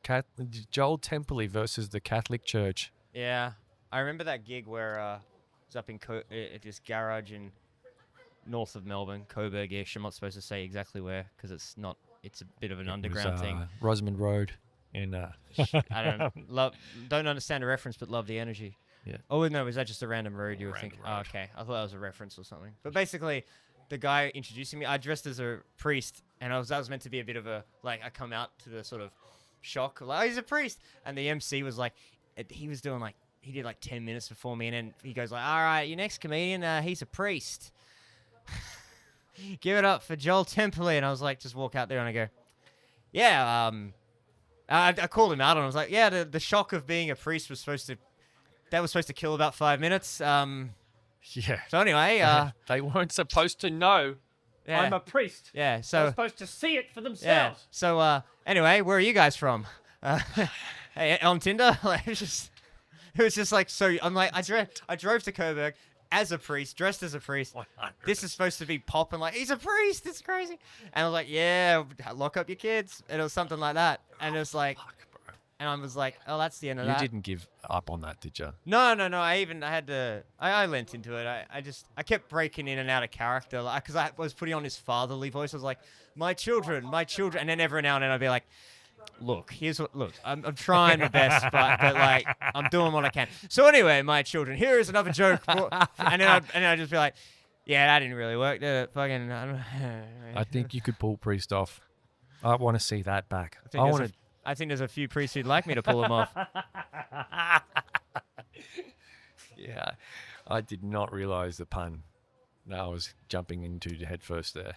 Joel Temperley versus the Catholic Church. Yeah, I remember that gig where it was up in at this garage in north of Melbourne, Coburg-ish. I'm not supposed to say exactly where because it's not. It's a bit of an underground thing. Rosamond Road in. I don't understand the reference, but love the energy. Yeah. Oh no, was that just a random road you were thinking? Oh, okay, I thought that was a reference or something. But basically, the guy introducing me, I dressed as a priest, and that was meant to be a bit of a I come out to the sort of shock, like, oh, he's a priest, and the MC was like, he was doing he did 10 minutes before me, and then he goes like, all right, your next comedian, he's a priest. Give it up for Joel Temperley, and I was like, just walk out there and I go, yeah, I called him out, and I was like, yeah, the shock of being a priest was supposed to kill about 5 minutes. Yeah. So anyway, they weren't supposed to know. Yeah. I'm a priest. Yeah. So they're supposed to see it for themselves. Yeah. So anyway, where are you guys from? Hey, on Tinder? It was just like so. I'm like, I drove to Coburg as a priest, dressed as a priest. 100%. This is supposed to be popping he's a priest. It's crazy. And I was like, yeah, lock up your kids. And it was something like that. And it was like. Fuck, bro. And I was like, oh, that's the end of that. You didn't give up on that, did you? No. I lent into it. I kept breaking in and out of character because I was putting on this fatherly voice. I was like, my children. And then every now and then I'd be like, look, I'm trying my best, but I'm doing what I can. So anyway, my children, here is another joke. And then I'd just be like, yeah, that didn't really work, did it? Fucking. I think you could pull priest off. I want to see that back. I think there's a few priests who'd like me to pull them off. Yeah, I did not realize the pun. No, I was jumping into the head first there.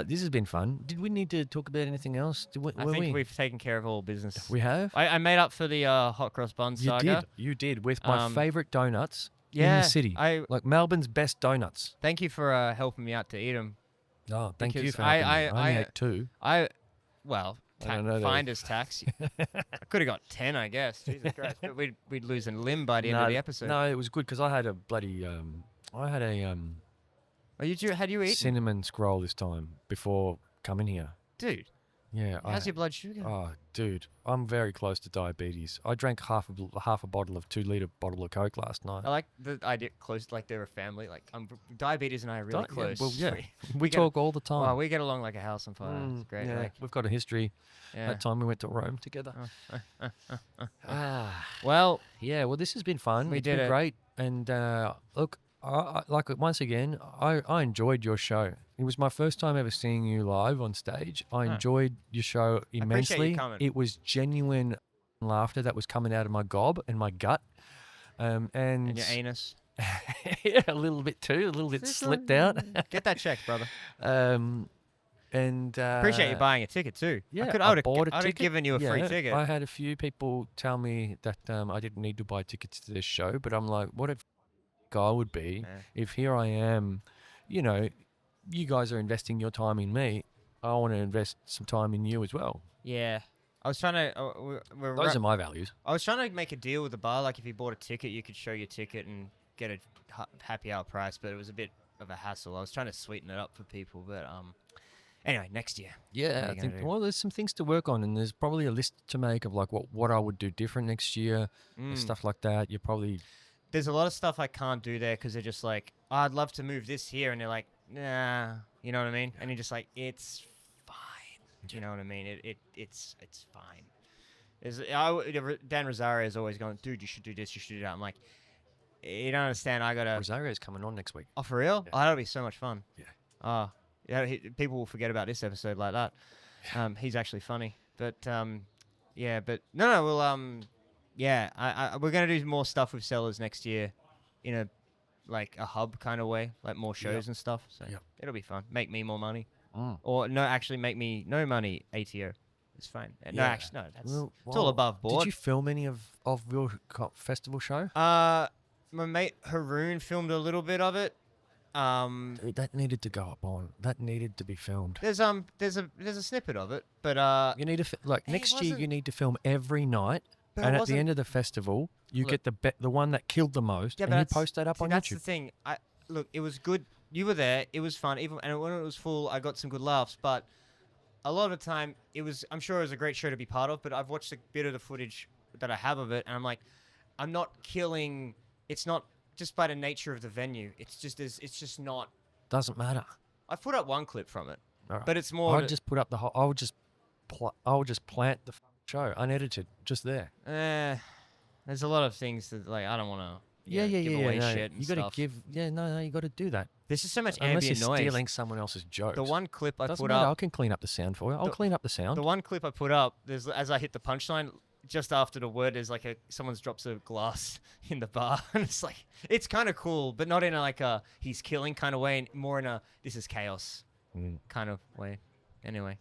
This has been fun. Did we need to talk about anything else? I think we've taken care of all business. We have? I made up for the hot cross bun saga. You did, with my favourite donuts in Yeah, the city. Like Melbourne's best donuts. Thank you for helping me out to eat them. Oh, thank you Because for helping me. I only ate 2. Well, I don't know finder's tax. I could have got 10, I guess. Jesus Christ. But we'd lose a limb by the end of the episode. No, it was good because I had a bloody... Had you eaten? cinnamon scroll this time before coming here. Dude, Yeah. how's your blood sugar? Oh, dude, I'm very close to diabetes. I drank half a bottle of 2-liter bottle of Coke last night. I like the idea close, like they're a family. Like diabetes and I are really close. Well, yeah. We We get- talk all the time. Wow, we get along like a house on fire. It's great. Yeah, Like, we've got a history. yeah. That time we went to Rome together. Well, Yeah, well, this has been fun. We It's did been it. great. And look, like once again, I enjoyed your show. It was my first time ever seeing you live on stage. I enjoyed your show appreciate you immensely. coming. It was genuine laughter that was coming out of my gob and my gut. And and your anus. yeah, a little bit too, a little bit slipped out. Get that checked, brother. And Appreciate you buying a ticket too. Yeah, I would bought a have ticket. given you a free Yeah, ticket. I had a few people tell me that I didn't need to buy tickets to this show, but I'm like, what a guy would be Yeah. if here I am, you know, you guys are investing your time in me. I want to invest some time in you as well. Yeah. I was trying to. Those are my values. I was trying to make a deal with the bar. Like if you bought a ticket, you could show your ticket and get a happy hour price. But it was a bit of a hassle. I was trying to sweeten it up for people. But anyway, next year. Yeah, What are I you think, gonna do? well, there's some things to work on, and there's probably a list to make of like what I would do different next year, and stuff like that. You're probably There's a lot of stuff I can't do there because they're just like, oh, I'd love to move this here, and they're like, nah, you know what I mean? And you're just like, it's fine. You know what I mean? It's fine. Dan Rosario is always going, dude, you should do this, you should do that. I'm like, you don't understand. I gotta. Rosario's coming on next week. Oh, for real? Yeah. Oh, that'll be so much fun. Yeah. Oh, yeah. People will forget about this episode like that. He's actually funny, but yeah, but no, we'll yeah, we're gonna do more stuff with Sellers next year, in a like a hub kind of way, like more shows and stuff. So Yep. it'll be fun. Make me more money, Mm. or no, actually make me no money. ATO, it's fine. No, Yeah. actually, no, that's Well, it's all well, above board. Did you film any of your festival show? My mate Haroon filmed a little bit of it. Dude, that needed to go up on. That needed to be filmed. There's a snippet of it, but You need to Hey, next year. wasn't- You need to film every night, But it and at the wasn't- end of the festival, you Look- get the one that killed the most, Yeah, and but you that's- post that up see, on that's the YouTube. thing. Look, it was good. You were there. It was fun. Even and when it was full, I got some good laughs. But a lot of the time, I'm sure it was a great show to be part of. But I've watched a bit of the footage that I have of it, and I'm like, I'm not killing. It's not just by the nature of the venue. It's just not. Doesn't matter. I've put up one clip from it, All right. but it's more. I'd just put up the whole. I would just plant the show unedited, just there. There's a lot of things that like I don't want to. Yeah. Give away no, shit and you gotta stuff. give. Yeah, no, you got to do that. There's just so much Unless ambient you're noise. stealing someone else's jokes. The one clip I Doesn't put matter. up. I can clean up the sound for you. I'll The- clean up the sound. The one clip I put up, there's as I hit the punchline, just after the word, there's like someone's drops a glass in the bar, and it's like it's kind of cool, but not in a like a he's killing kind of way, and more in a this is chaos kind of way. Anyway,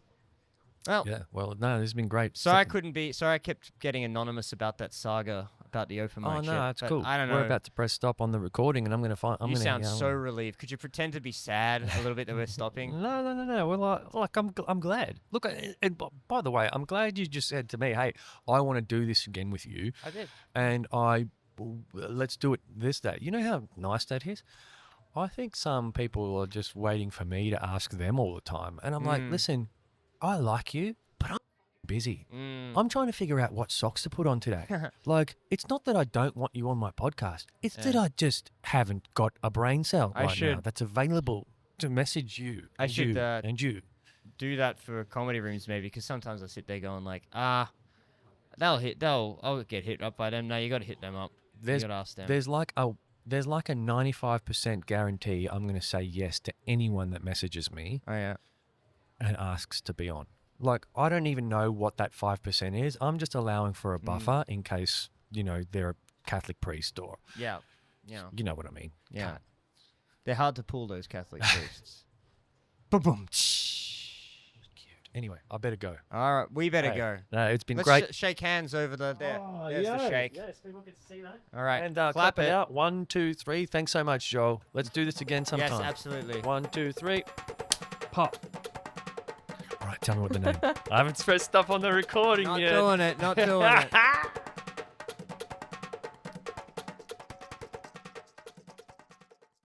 well, Yeah. Well, no, this has been great. sorry I kept getting anonymous about that saga about the open mic. Oh no, shit, that's but cool. I don't know. We're about to press stop on the recording, and I'm gonna find. You sound so relieved. Could you pretend to be sad a little bit that we're stopping? No. Well, like I'm glad. Look, and by the way, I'm glad you just said to me, "Hey, I want to do this again with you," I did. and let's do it this day. You know how nice that is. I think some people are just waiting for me to ask them all the time, and I'm like, listen, I like you, but I'm busy. I'm trying to figure out what socks to put on today. Like, it's not that I don't want you on my podcast. It's that I just haven't got a brain cell I right now should- that's availble to message you. I and should, you, and you. Do that for comedy rooms maybe, because sometimes I sit there going like, I'll get hit up by them. No, you got to hit them up. There's you got to ask them. there's like a 95% guarantee I'm going to say yes to anyone that messages me. Oh yeah. and asks to be on. Like, I don't even know what that 5% is. I'm just allowing for a buffer in case, they're a Catholic priest or, Yeah. you know what I mean. Yeah. They're hard to pull, those Catholic priests. Boom, boom. Anyway, I better go. All right, we better Hey, go. No, it's been Let's great. shake hands over there. There's the shake. Yes, people can see that. All right, And clap it it. out. 1, 2, 3. Thanks so much, Joel. Let's do this again sometime. Yes, absolutely. 1, 2, 3. Pop. All right, tell me what the name. I haven't pressed stuff on the recording Not yet. doing it. Not doing it.